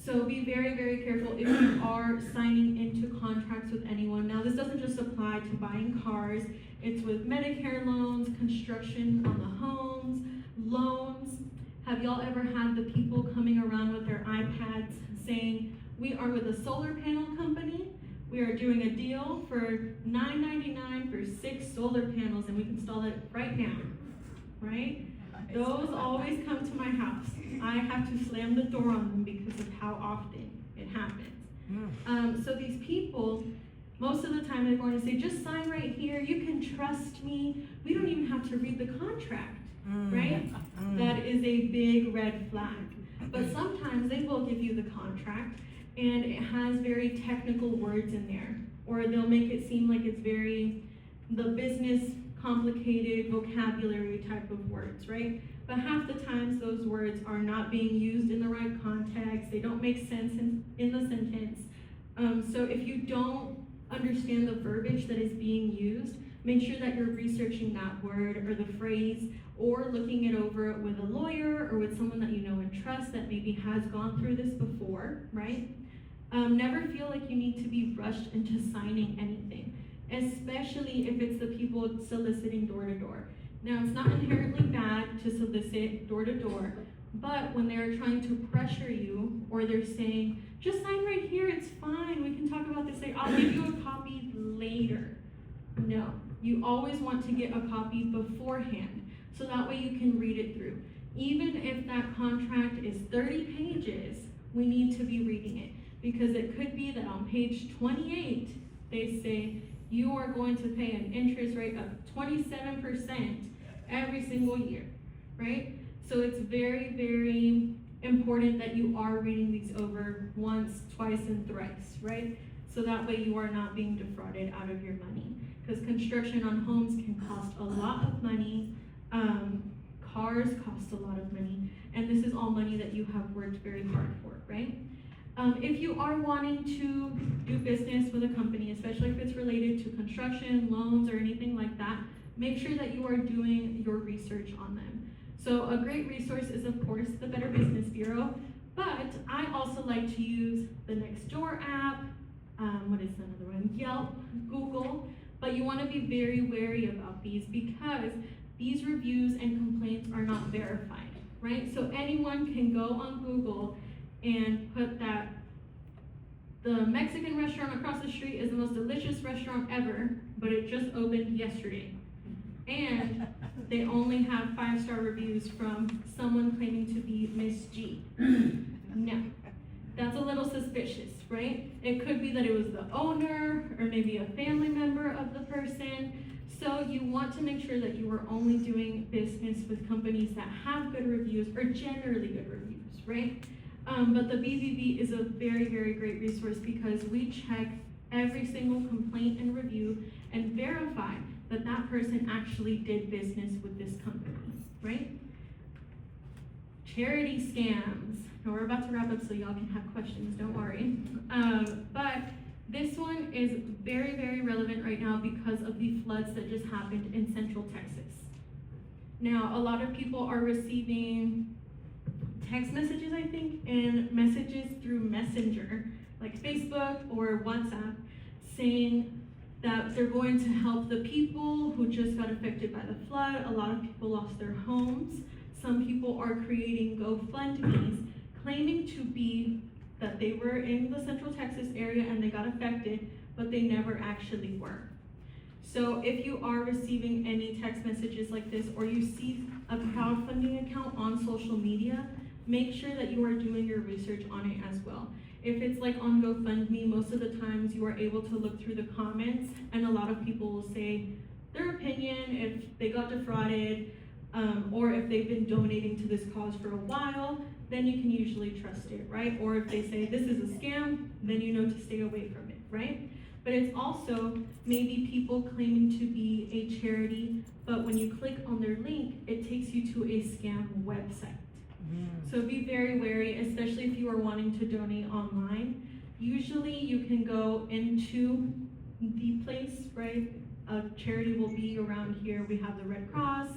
So be very, very careful if you are signing into contracts with anyone. Now, this doesn't just apply to buying cars. It's with Medicare loans, construction on the homes, Loans. Have y'all ever had the people coming around with their iPads saying, we are with a solar panel company, we are doing a deal for $9.99 for 6 solar panels and we can install it right now, right? Those always come to my house. I have to slam the door on them because of how often it happens. So these people, most of the time they're going to say, just sign right here, you can trust me, we don't even have to read the contract, right? That is a big red flag. But sometimes they will give you the contract and it has very technical words in there, or they'll make it seem like it's very, the business complicated vocabulary type of words, right? But half the times those words are not being used in the right context, they don't make sense in the sentence. So if you don't understand the verbiage that is being used, make sure that you're researching that word or the phrase, or looking it over with a lawyer or with someone that you know and trust that maybe has gone through this before, right? Never feel like you need to be rushed into signing anything, especially if it's the people soliciting door to door. Now, it's not inherently bad to solicit door to door, but when they're trying to pressure you, or they're saying, just sign right here, it's fine, we can talk about this later, I'll give you a copy later. No, you always want to get a copy beforehand, so that way you can read it through. Even if that contract is 30 pages, we need to be reading it, because it could be that on page 28, they say, you are going to pay an interest rate of 27% every single year, right? So it's very, very important that you are reading these over once, twice, and thrice, right? So that way you are not being defrauded out of your money. Because construction on homes can cost a lot of money, cars cost a lot of money, and this is all money that you have worked very hard for, right? If you are wanting to do business with a company, especially if it's related to construction, loans, or anything like that, make sure that you are doing your research on them. So a great resource is, of course, the Better Business Bureau, but I also like to use the Nextdoor app, what is another one? Yelp, Google, but you want to be very wary about these because these reviews and complaints are not verified, right? So anyone can go on Google and put that the Mexican restaurant across the street is the most delicious restaurant ever, but it just opened yesterday. And they only have 5-star reviews from someone claiming to be Miss G. No, that's a little suspicious, right? It could be that it was the owner or maybe a family member of the person. So you want to make sure that you are only doing business with companies that have good reviews or generally good reviews, right? But the BBB is a very, very great resource because we check every single complaint and review and verify that that person actually did business with this company, right? Charity scams. Now we're about to wrap up so y'all can have questions, don't worry. But this one is very, very relevant right now because of the floods that just happened in Central Texas. Now, a lot of people are receiving text messages, I think, and messages through Messenger, like Facebook or WhatsApp, saying that they're going to help the people who just got affected by the flood. A lot of people lost their homes. Some people are creating GoFundMes, claiming to be that they were in the Central Texas area and they got affected, but they never actually were. So if you are receiving any text messages like this, or you see a crowdfunding account on social media, make sure that you are doing your research on it as well. If it's like on GoFundMe, most of the times you are able to look through the comments, and a lot of people will say their opinion if they got defrauded, or if they've been donating to this cause for a while, then you can usually trust it, right? Or if they say this is a scam, then you know to stay away from it, right? But it's also maybe people claiming to be a charity, but when you click on their link, it takes you to a scam website. So be very wary, especially if you are wanting to donate online. Usually you can go into the place, right? A charity will be around here. We have the Red Cross,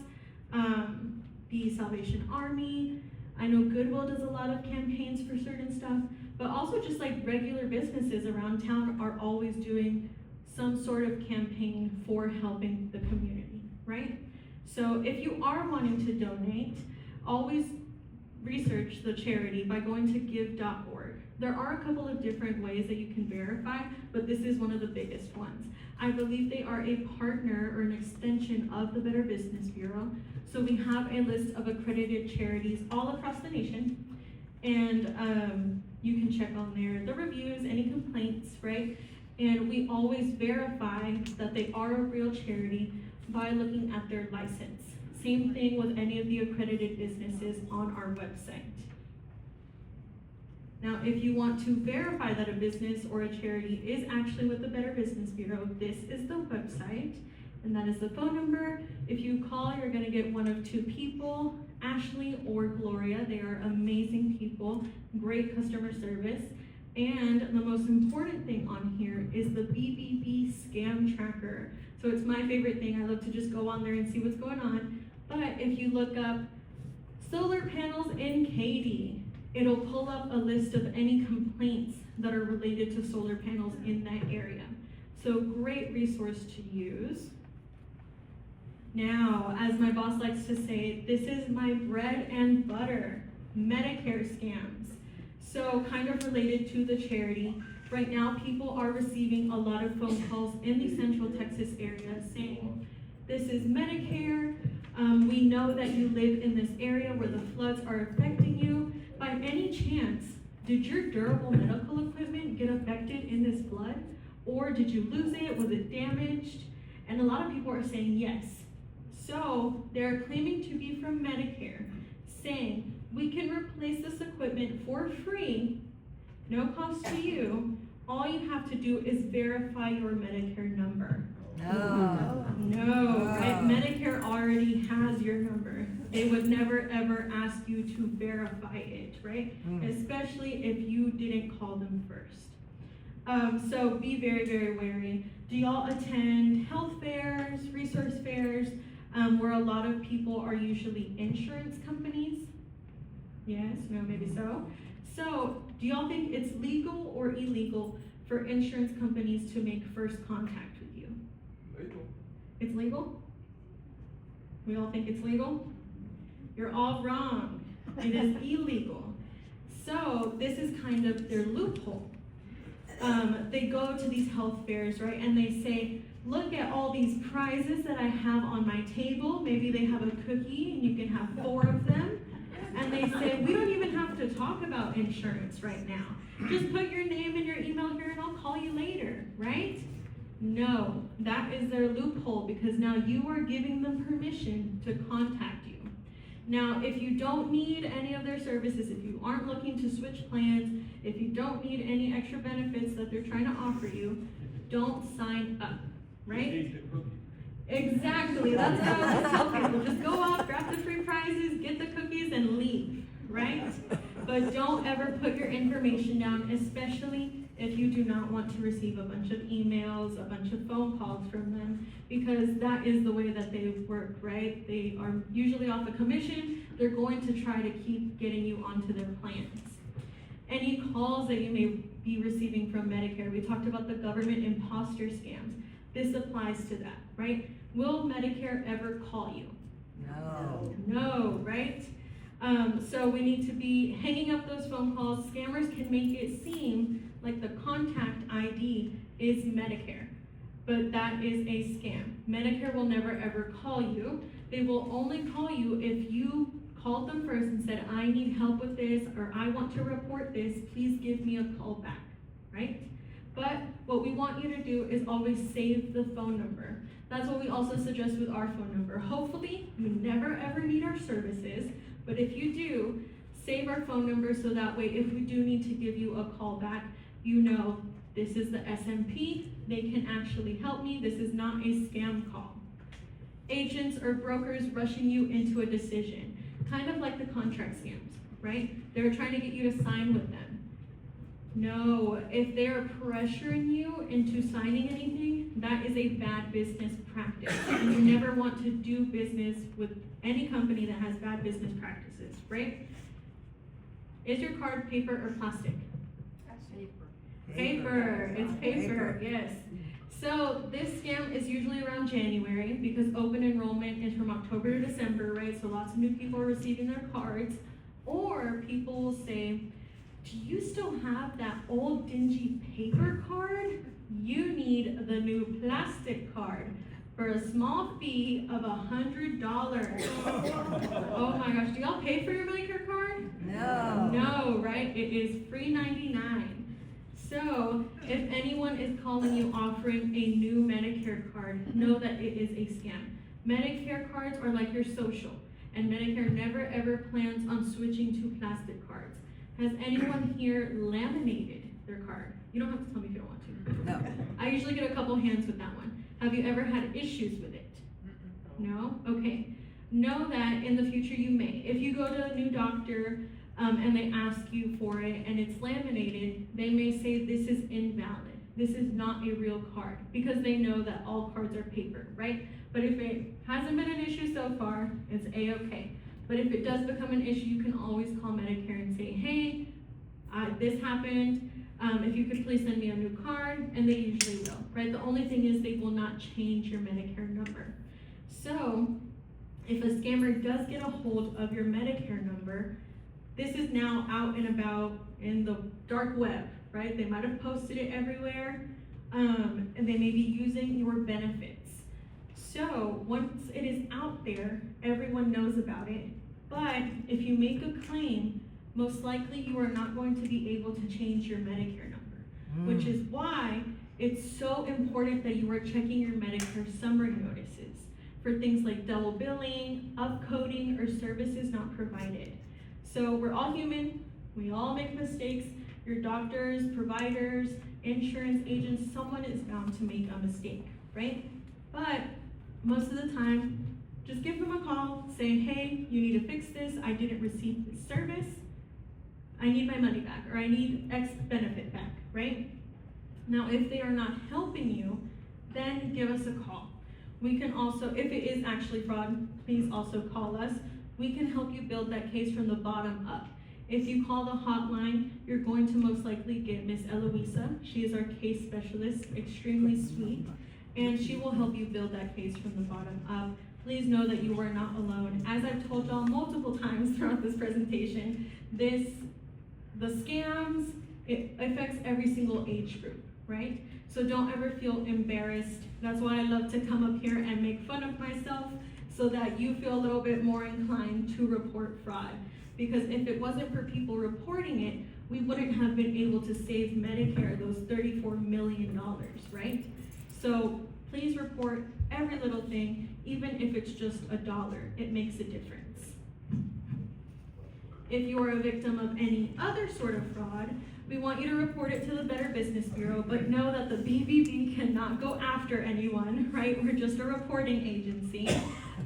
the Salvation Army. I know Goodwill does a lot of campaigns for certain stuff, but also just like regular businesses around town are always doing some sort of campaign for helping the community, right? So if you are wanting to donate, always research the charity by going to give.org. There are a couple of different ways that you can verify, but this is one of the biggest ones. I believe they are a partner or an extension of the Better Business Bureau. So we have a list of accredited charities all across the nation, and you can check on there the reviews, any complaints, right? And we always verify that they are a real charity by looking at their license. Same thing with any of the accredited businesses on our website. Now, if you want to verify that a business or a charity is actually with the Better Business Bureau, this is the website, and that is the phone number. If you call, you're gonna get one of two people, Ashley or Gloria. They are amazing people, great customer service. And the most important thing on here is the BBB scam tracker. So it's my favorite thing. I love to just go on there and see what's going on. But if you look up solar panels in Katy, it'll pull up a list of any complaints that are related to solar panels in that area. So great resource to use. Now, as my boss likes to say, this is my bread and butter, Medicare scams. So kind of related to the charity, right now people are receiving a lot of phone calls in the Central Texas area saying, this is Medicare, we know that you live in this area where the floods are affecting you. By any chance, did your durable medical equipment get affected in this flood? Or did you lose it? Was it damaged? And a lot of people are saying yes. So they're claiming to be from Medicare, saying, we can replace this equipment for free, no cost to you. All you have to do is verify your Medicare number. No, right? Medicare already has your number. They would never ever ask you to verify it, right? Especially if you didn't call them first. So be very, very wary. Do y'all attend health fairs, resource fairs, where a lot of people are usually insurance companies? Yes, no, maybe so. So do y'all think it's legal or illegal for insurance companies to make first contact with you? Legal. It's legal? We all think it's legal? You're all wrong. It is illegal. So this is kind of their loophole. They go to these health fairs, right? And they say, look at all these prizes that I have on my table. Maybe they have a cookie and you can have 4 of them. And they say, we don't even have to talk about insurance right now. Just put your name and your email here and I'll call you later, right? No, that is their loophole because now you are giving them permission to contact you. Now, if you don't need any of their services, if you aren't looking to switch plans, if you don't need any extra benefits that they're trying to offer you, don't sign up, right? Exactly, that's what I always tell people. Just go out, grab the free prizes, get the cookies, and leave, right? But don't ever put your information down, especially if you do not want to receive a bunch of emails, a bunch of phone calls from them, because that is the way that they work, right? They are usually off a commission. They're going to try to keep getting you onto their plans. Any calls that you may be receiving from Medicare, we talked about the government imposter scams. This applies to that, right? Will Medicare ever call you? No. No, right? So we need to be hanging up those phone calls. Scammers can make it seem like the contact ID is Medicare, but that is a scam. Medicare will never ever call you. They will only call you if you called them first and said, I need help with this, or I want to report this, please give me a call back, right? But what we want you to do is always save the phone number. That's what we also suggest with our phone number. Hopefully, you never ever need our services, but if you do, save our phone number so that way if we do need to give you a call back, you know this is the SMP, they can actually help me, this is not a scam call. Agents or brokers rushing you into a decision, kind of like the contract scams, right? They're trying to get you to sign with them. No, if they're pressuring you into signing anything, that is a bad business practice. And you never want to do business with any company that has bad business practices, right? Is your card paper or plastic? Paper. Paper, it's paper, yes. So this scam is usually around January because open enrollment is from October to December, right? So lots of new people are receiving their cards. Or people will say, do you still have that old dingy paper card? You need the new plastic card for a small fee of $100. Oh my gosh, do y'all pay for your Medicare card? No. No, right? It is free $99. So if anyone is calling you offering a new Medicare card, know that it is a scam. Medicare cards are like your social, and Medicare never ever plans on switching to plastic cards. Has anyone here laminated their card? You don't have to tell me if you don't want to. No. I usually get a couple hands with that one. Have you ever had issues with it? No? Okay. Know that in the future you may. If you go to a new doctor and they ask you for it and it's laminated, they may say this is invalid. This is not a real card, because they know that all cards are paper, right? But if it hasn't been an issue so far, it's A-okay. But if it does become an issue, you can always call Medicare and say, hey, this happened. If you could please send me a new card, and they usually will, right? The only thing is they will not change your Medicare number. So if a scammer does get a hold of your Medicare number, this is now out and about in the dark web, right? They might have posted it everywhere, and they may be using your benefits. So once it is out there, everyone knows about it. But if you make a claim, most likely you are not going to be able to change your Medicare number, which is why it's so important that you are checking your Medicare summary notices for things like double billing, upcoding, or services not provided. So we're all human, we all make mistakes. Your doctors, providers, insurance agents, someone is bound to make a mistake, right? But most of the time, just give them a call saying, hey, you need to fix this, I didn't receive this service, I need my money back, or I need X benefit back, right? Now, if they are not helping you, then give us a call. We can also, if it is actually fraud, please also call us. We can help you build that case from the bottom up. If you call the hotline, you're going to most likely get Miss Eloisa. She is our case specialist, extremely sweet, and she will help you build that case from the bottom up. Please know that you are not alone. As I've told y'all multiple times throughout this presentation, the scams, it affects every single age group, right? So don't ever feel embarrassed. That's why I love to come up here and make fun of myself, so that you feel a little bit more inclined to report fraud. Because if it wasn't for people reporting it, we wouldn't have been able to save Medicare those $34 million, right? So please report every little thing, even if it's just $1, it makes a difference. If you are a victim of any other sort of fraud, we want you to report it to the Better Business Bureau, but know that the BBB cannot go after anyone, right? We're just a reporting agency.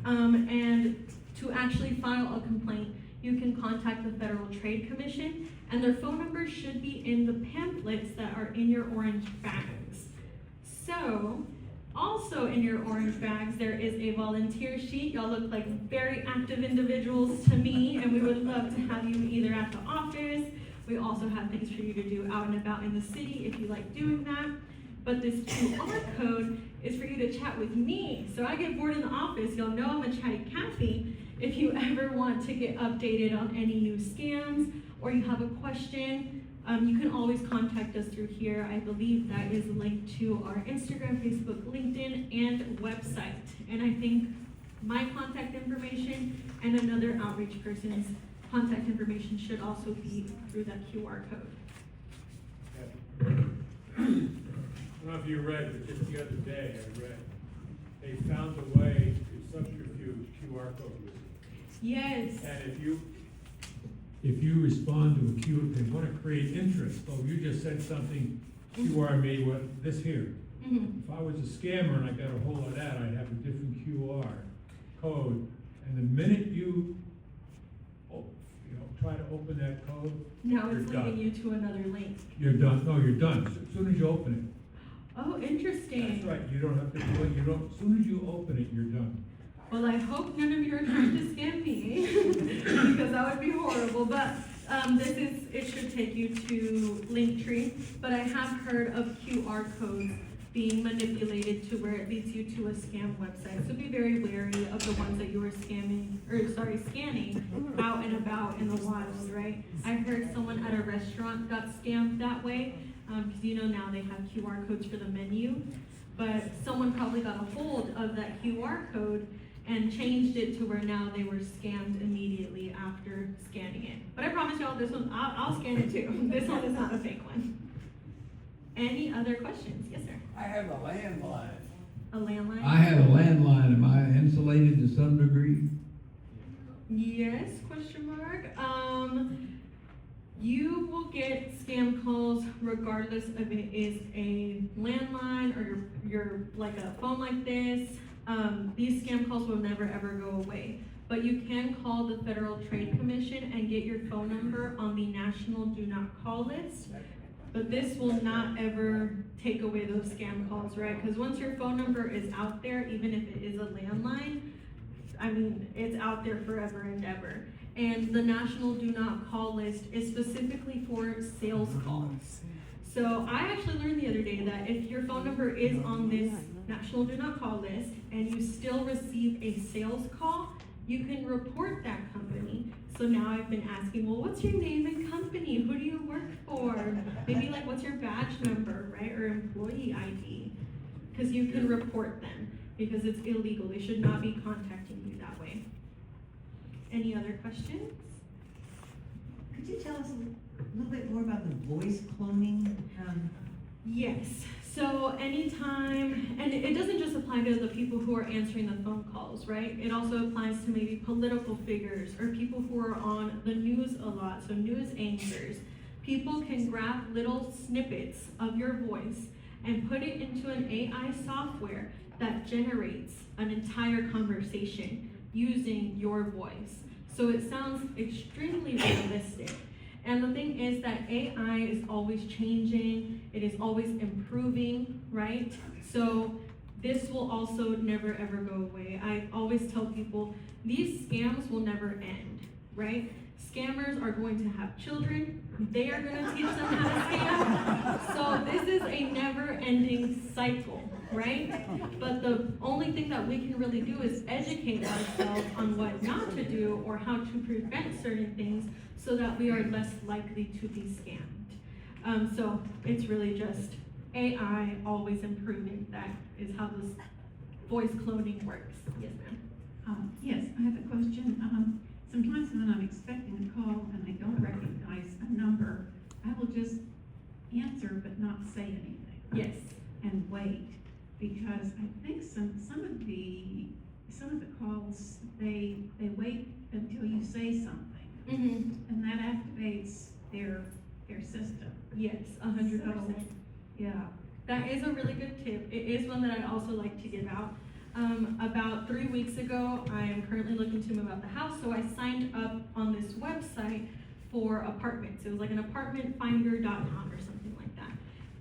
And to actually file a complaint, you can contact the Federal Trade Commission, and their phone numbers should be in the pamphlets that are in your orange bags. So, also in your orange bags, there is a volunteer sheet. Y'all look like very active individuals to me, and we would love to have you either at the office. We also have things for you to do out and about in the city if you like doing that. But this QR code is for you to chat with me. So I get bored in the office. You'll know I'm a chatty Cathy. If you ever want to get updated on any new scams, or you have a question, you can always contact us through here. I believe that is linked to our Instagram, Facebook, LinkedIn, and website. And I think my contact information and another outreach person's contact information should also be through that QR code. I don't know if you read, but just the other day I read, they found a way to subterfuge QR code using. Yes. And if you respond to a QR, they want to create interest. Oh, you just said something, QR me with this here. Mm-hmm. If I was a scammer and I got a hold of that, I'd have a different QR code. And the minute you try to open that code, Now you're it's done. leading you to another link. You're done. No, you're done. As soon as you open Oh, it. interesting. That's right. You don't have to do it. As soon as you open it, you're done. Well, I hope none of you are trying to scam me, because that would be horrible. But it should take you to Linktree. But I have heard of QR codes being manipulated to where it leads you to a scam website. So be very wary of the ones that you are scanning out and about in the wilds, right? I heard someone at a restaurant got scammed that way, because now they have QR codes for the menu, but someone probably got a hold of that QR code and changed it to where now they were scammed immediately after scanning it. But I promise y'all, this one, I'll scan it too. This one is not a fake one. Any other questions? Yes, sir. I have a landline. A landline? I have a landline. Am I insulated to some degree? Yes, question mark. You will get scam calls regardless if it is a landline or your like a phone like this. These scam calls will never ever go away. But you can call the Federal Trade Commission and get your phone number on the National Do Not Call list. But this will not ever take away those scam calls, right? Because once your phone number is out there, even if it is a landline, it's out there forever and ever. And the National Do Not Call list is specifically for sales calls. So I actually learned the other day that if your phone number is on this National Do Not Call list and you still receive a sales call, you can report that company. So now I've been asking, well, what's your name and company? Who do you work for? Maybe like what's your badge number, right? Or employee ID. Because you can report them because it's illegal. They should not be contacting you that way. Any other questions? Could you tell us a little bit more about the voice cloning? Yes. So anytime, and it doesn't just apply to the people who are answering the phone calls, right? It also applies to maybe political figures or people who are on the news a lot, so news anchors. People can grab little snippets of your voice and put it into an AI software that generates an entire conversation using your voice. So it sounds extremely realistic. And the thing is that AI is always changing, it is always improving, right? So this will also never ever go away. I always tell people, these scams will never end, right? Scammers are going to have children, they are gonna teach them how to scam. So this is a never-ending cycle, right? But the only thing that we can really do is educate ourselves on what not to do or how to prevent certain things so that we are less likely to be scammed. So it's really just AI always improving. That is how this voice cloning works. Yes, ma'am. Yes, I have a question. Sometimes when I'm expecting a call and I don't recognize a number, I will just answer but not say anything. Yes. And wait, because I think some of the calls they wait until you say something, and that activates their system. Yes, 100%. Yeah, that is a really good tip. It is one that I also like to give out. About 3 weeks ago, I am currently looking to move out the house, so I signed up on this website for apartments. It was like an apartmentfinder.com or something like that.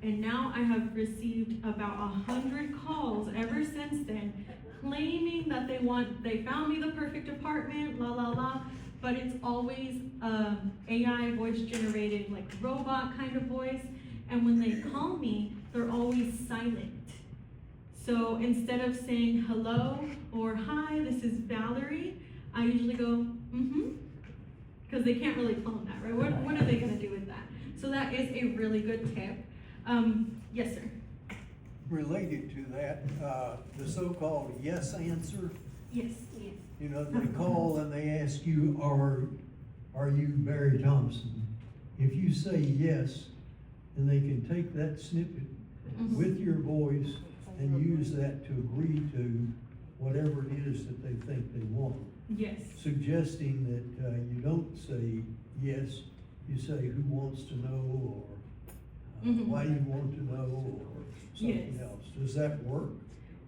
And now I have received about 100 calls ever since then, claiming that they found me the perfect apartment, la la la, but it's always AI voice generated, like robot kind of voice. And when they call me, they're always silent. So instead of saying hello or hi, this is Valerie, I usually go, because they can't really clone that, right? What are they gonna do with that? So that is a really good tip. Yes, sir. Related to that, the so-called yes answer, Yes. you know, they call and they ask you, are you Barry Thompson? If you say yes, then they can take that snippet with your voice and use that to agree to whatever it is that they think they want. Yes. Suggesting that you don't say yes, you say who wants to know, or why do you want to know, or something else. Does that work?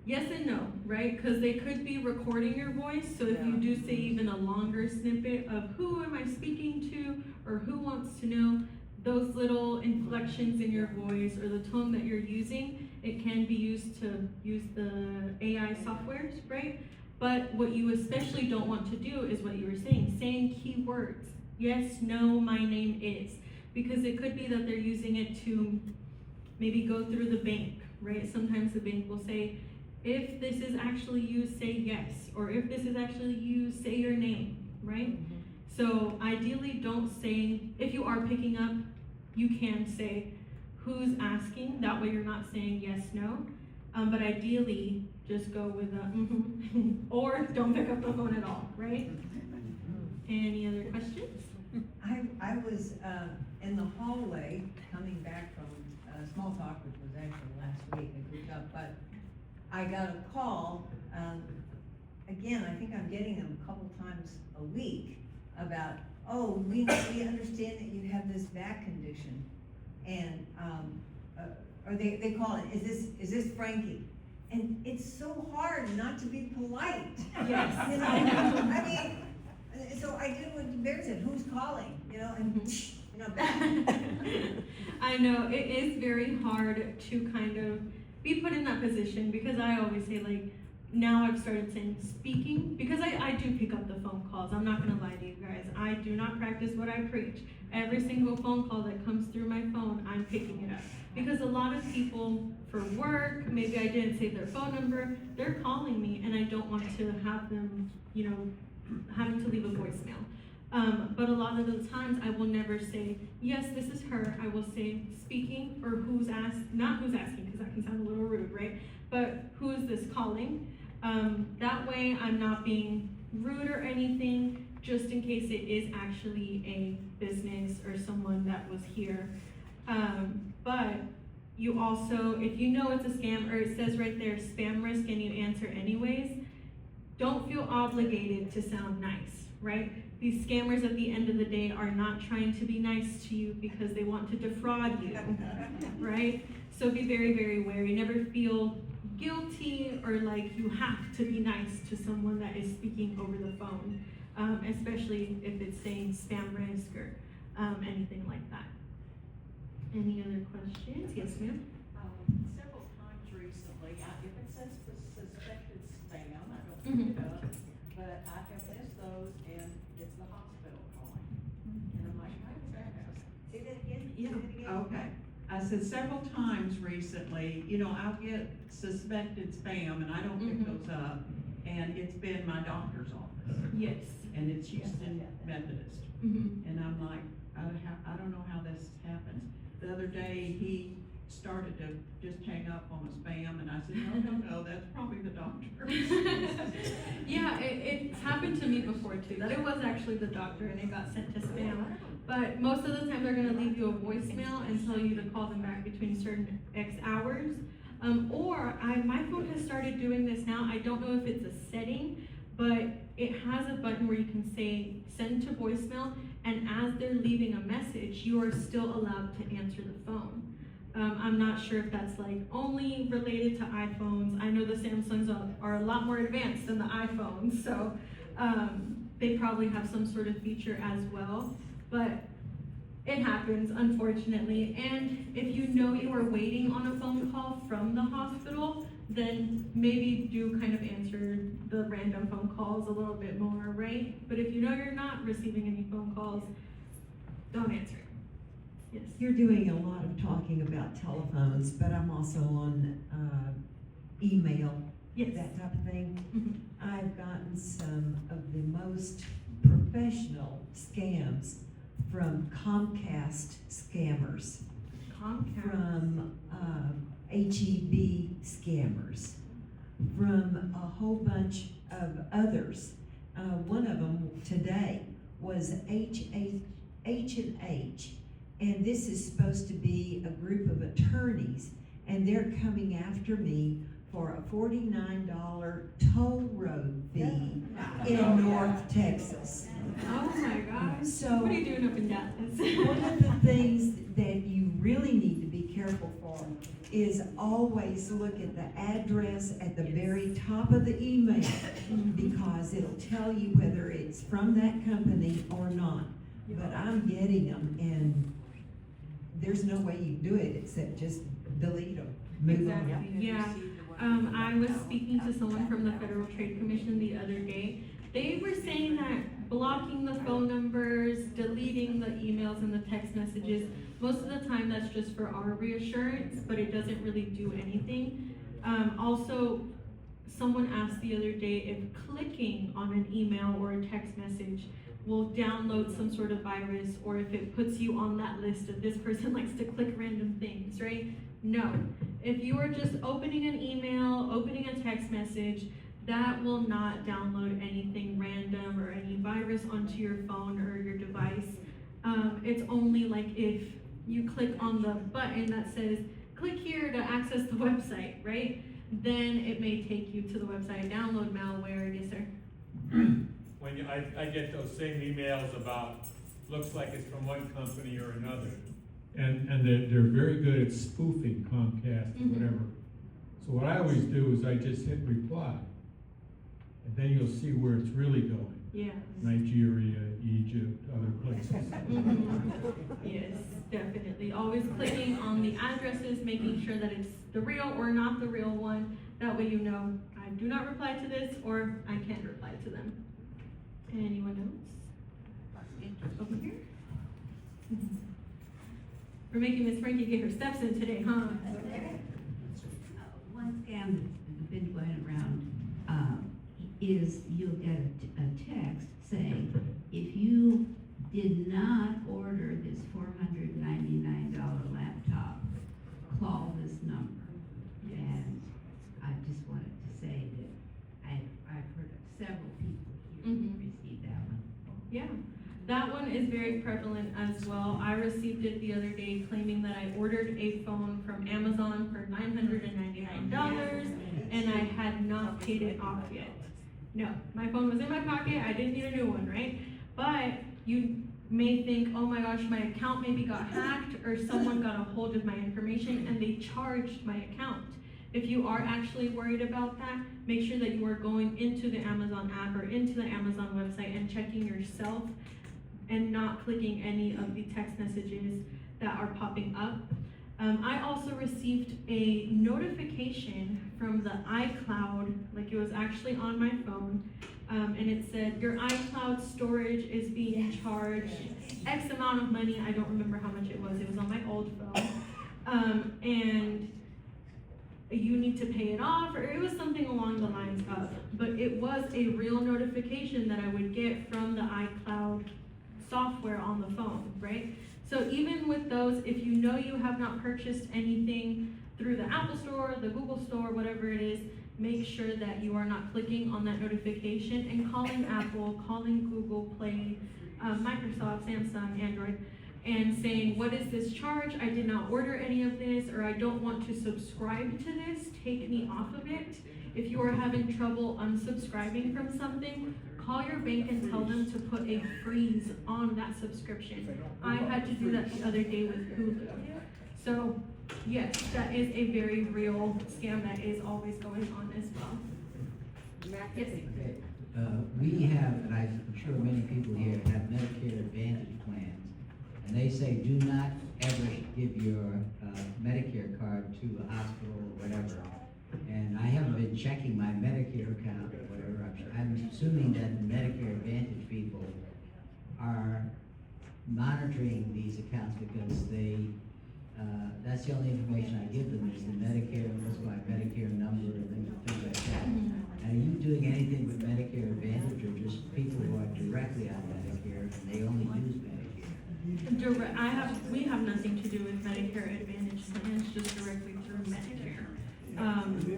Yes and no, right? Because they could be recording your voice, so if you do say even a longer snippet of who am I speaking to, or who wants to know, those little inflections in your voice or the tone that you're using, it can be used to use the AI softwares, right? But what you especially don't want to do is what you were saying keywords. Yes, no, my name is. Because it could be that they're using it to maybe go through the bank, right? Sometimes the bank will say, if this is actually you, say yes, or if this is actually you, say your name, right? So ideally, don't say, if you are picking up, you can say who's asking, that way you're not saying yes, no. But ideally, just go with a or don't pick up the phone at all, right? Any other questions? I was, in the hallway, coming back from, Small Talk, which was actually last week, I looked up, but I got a call, again, I think I'm getting them a couple times a week, about, oh, we understand that you have this back condition, and, or they call it, is this Frankie? And it's so hard not to be polite. Yes. You know, I mean, so I did what Bear said, who's calling, you know, and, you know, I know, it is very hard to kind of be put in that position, because I always say, like, now I've started saying speaking, because I do pick up the phone calls. I'm not gonna lie to you guys. I do not practice what I preach. Every single phone call that comes through my phone, I'm picking it up. Because a lot of people for work, maybe I didn't save their phone number, they're calling me, and I don't want to have them, you know, having to leave a voicemail. But a lot of the times I will never say, yes, this is her. I will say speaking, or who's not who's asking, because that can sound a little rude, right? But who is this calling? That way I'm not being rude or anything, just in case it is actually a business or someone that was here. But you also, if you know it's a scam, or it says right there, spam risk, and you answer anyways, don't feel obligated to sound nice, right? These scammers at the end of the day are not trying to be nice to you because they want to defraud you, right? So be very, very wary. Never feel guilty or like you have to be nice to someone that is speaking over the phone, especially if it's saying spam risk or anything like that. Any other questions? Yes, ma'am? Several times recently, if it says suspected spam, I don't pick it up, but I have missed those, and it's the hospital calling. And I'm like, how does that happen? say that again? Yeah. Say that again? Okay, I said several times recently, you know, I'll get suspected spam and I don't pick those up, and it's been my doctor's office, Yes. and it's Houston Methodist. And I'm like, I don't know how this happens. The other day, he started to just hang up on a spam, and I said, no, that's probably the doctor. Yeah, it's happened to me before too, that it was actually the doctor and it got sent to spam. But most of the time they're gonna leave you a voicemail and tell you to call them back between certain X hours. My phone has started doing this now. I don't know if it's a setting, but it has a button where you can say send to voicemail, and as they're leaving a message, you are still allowed to answer the phone. I'm not sure if that's like only related to iPhones. I know the Samsungs are a lot more advanced than the iPhones, so they probably have some sort of feature as well. But it happens, unfortunately. And if you know you are waiting on a phone call from the hospital, then maybe do kind of answer the random phone calls a little bit more, right? But if you know you're not receiving any phone calls, don't answer it. Yes. You're doing a lot of talking about telephones, but I'm also on email, Yes. that type of thing. Mhm. I've gotten some of the most professional scams from Comcast scammers, Comcast. from HEB scammers, from a whole bunch of others. One of them today was H&H, and this is supposed to be a group of attorneys, and they're coming after me for a $49 toll road fee in North Texas. Oh my gosh. So What are you doing up in Dallas? one of the things that you really need to be careful for is always look at the address at the very top of the email, because it'll tell you whether it's from that company or not. But I'm getting them, and there's no way you do it except just delete them, move on. Exactly. Yeah. I was speaking to someone from the Federal Trade Commission the other day. They were saying that blocking the phone numbers, deleting the emails and the text messages. Most of the time that's just for our reassurance, but it doesn't really do anything. Also, someone asked the other day if clicking on an email or a text message will download some sort of virus, or if it puts you on that list of this person likes to click random things, right? No. If you are just opening an email, opening a text message, that will not download anything random or any virus onto your phone or your device. It's only like if you click on the button that says, click here to access the website, right? Then it may take you to the website, download malware, yes sir? When I get those same emails about, looks like it's from one company or another. And they're very good at spoofing Comcast or whatever. So what I always do is I just hit reply. And then you'll see where it's really going. Yeah. Nigeria, Egypt, other places. Yes, definitely. Always clicking on the addresses, making sure that it's the real or not the real one. That way you know, I do not reply to this, or I can't reply to them. Anyone else? Over here? We're making Miss Frankie get her steps in today, huh? One scam that's been going around is you'll get a text saying, if you did not order this $499 laptop, call this number. And I just wanted to say that I've heard of several people here who received that one. Yeah, that one is very prevalent as well. I received it the other day claiming that I ordered a phone from Amazon for $999 and I had not paid it off yet. No, my phone was in my pocket, I didn't need a new one, right? But you may think, oh my gosh, my account maybe got hacked or someone got a hold of my information and they charged my account. If you are actually worried about that, make sure that you are going into the Amazon app or into the Amazon website and checking yourself and not clicking any of the text messages that are popping up. I also received a notification from the iCloud, like it was actually on my phone, and it said, your iCloud storage is being charged X amount of money. I don't remember how much it was on my old phone. And you need to pay it off, or it was something along the lines of, but it was a real notification that I would get from the iCloud software on the phone, right? So even with those, if you know you have not purchased anything through the Apple Store, the Google Store, whatever it is, make sure that you are not clicking on that notification and calling Apple, calling Google Play, Microsoft, Samsung, Android, and saying, what is this charge? I did not order any of this, or I don't want to subscribe to this, take me off of it. If you are having trouble unsubscribing from something, call your bank and tell them to put a freeze on that subscription. I had to do that the other day with Hulu. So yes, that is a very real scam that is always going on as well. Yes. We have, and I'm sure many people here have Medicare Advantage plans, and they say do not ever give your Medicare card to a hospital or whatever. And I haven't been checking my Medicare account or whatever. I'm assuming that the Medicare Advantage people are monitoring these accounts because they, that's the only information I give them is the Medicare, what's my Medicare number and things like that. Are you doing anything with Medicare Advantage or just people who are directly on Medicare and they only use Medicare? We have nothing to do with Medicare Advantage plans, just directly through Medicare.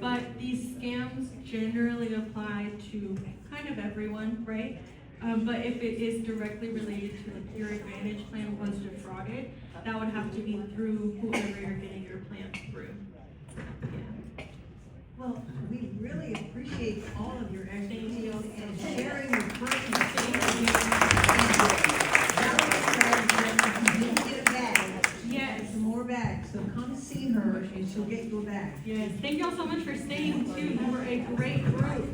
But these scams generally apply to kind of everyone, right? But if it is directly related to like your Advantage plan was defrauded, that would have to be through whoever you're getting your plan through. Yeah. Well, we really appreciate all of your expertise and sharing your personal You get a bag. Yes. Some more bags, so come see her and she'll get you a bag. Yes. Thank y'all so much for staying too. You were a great group.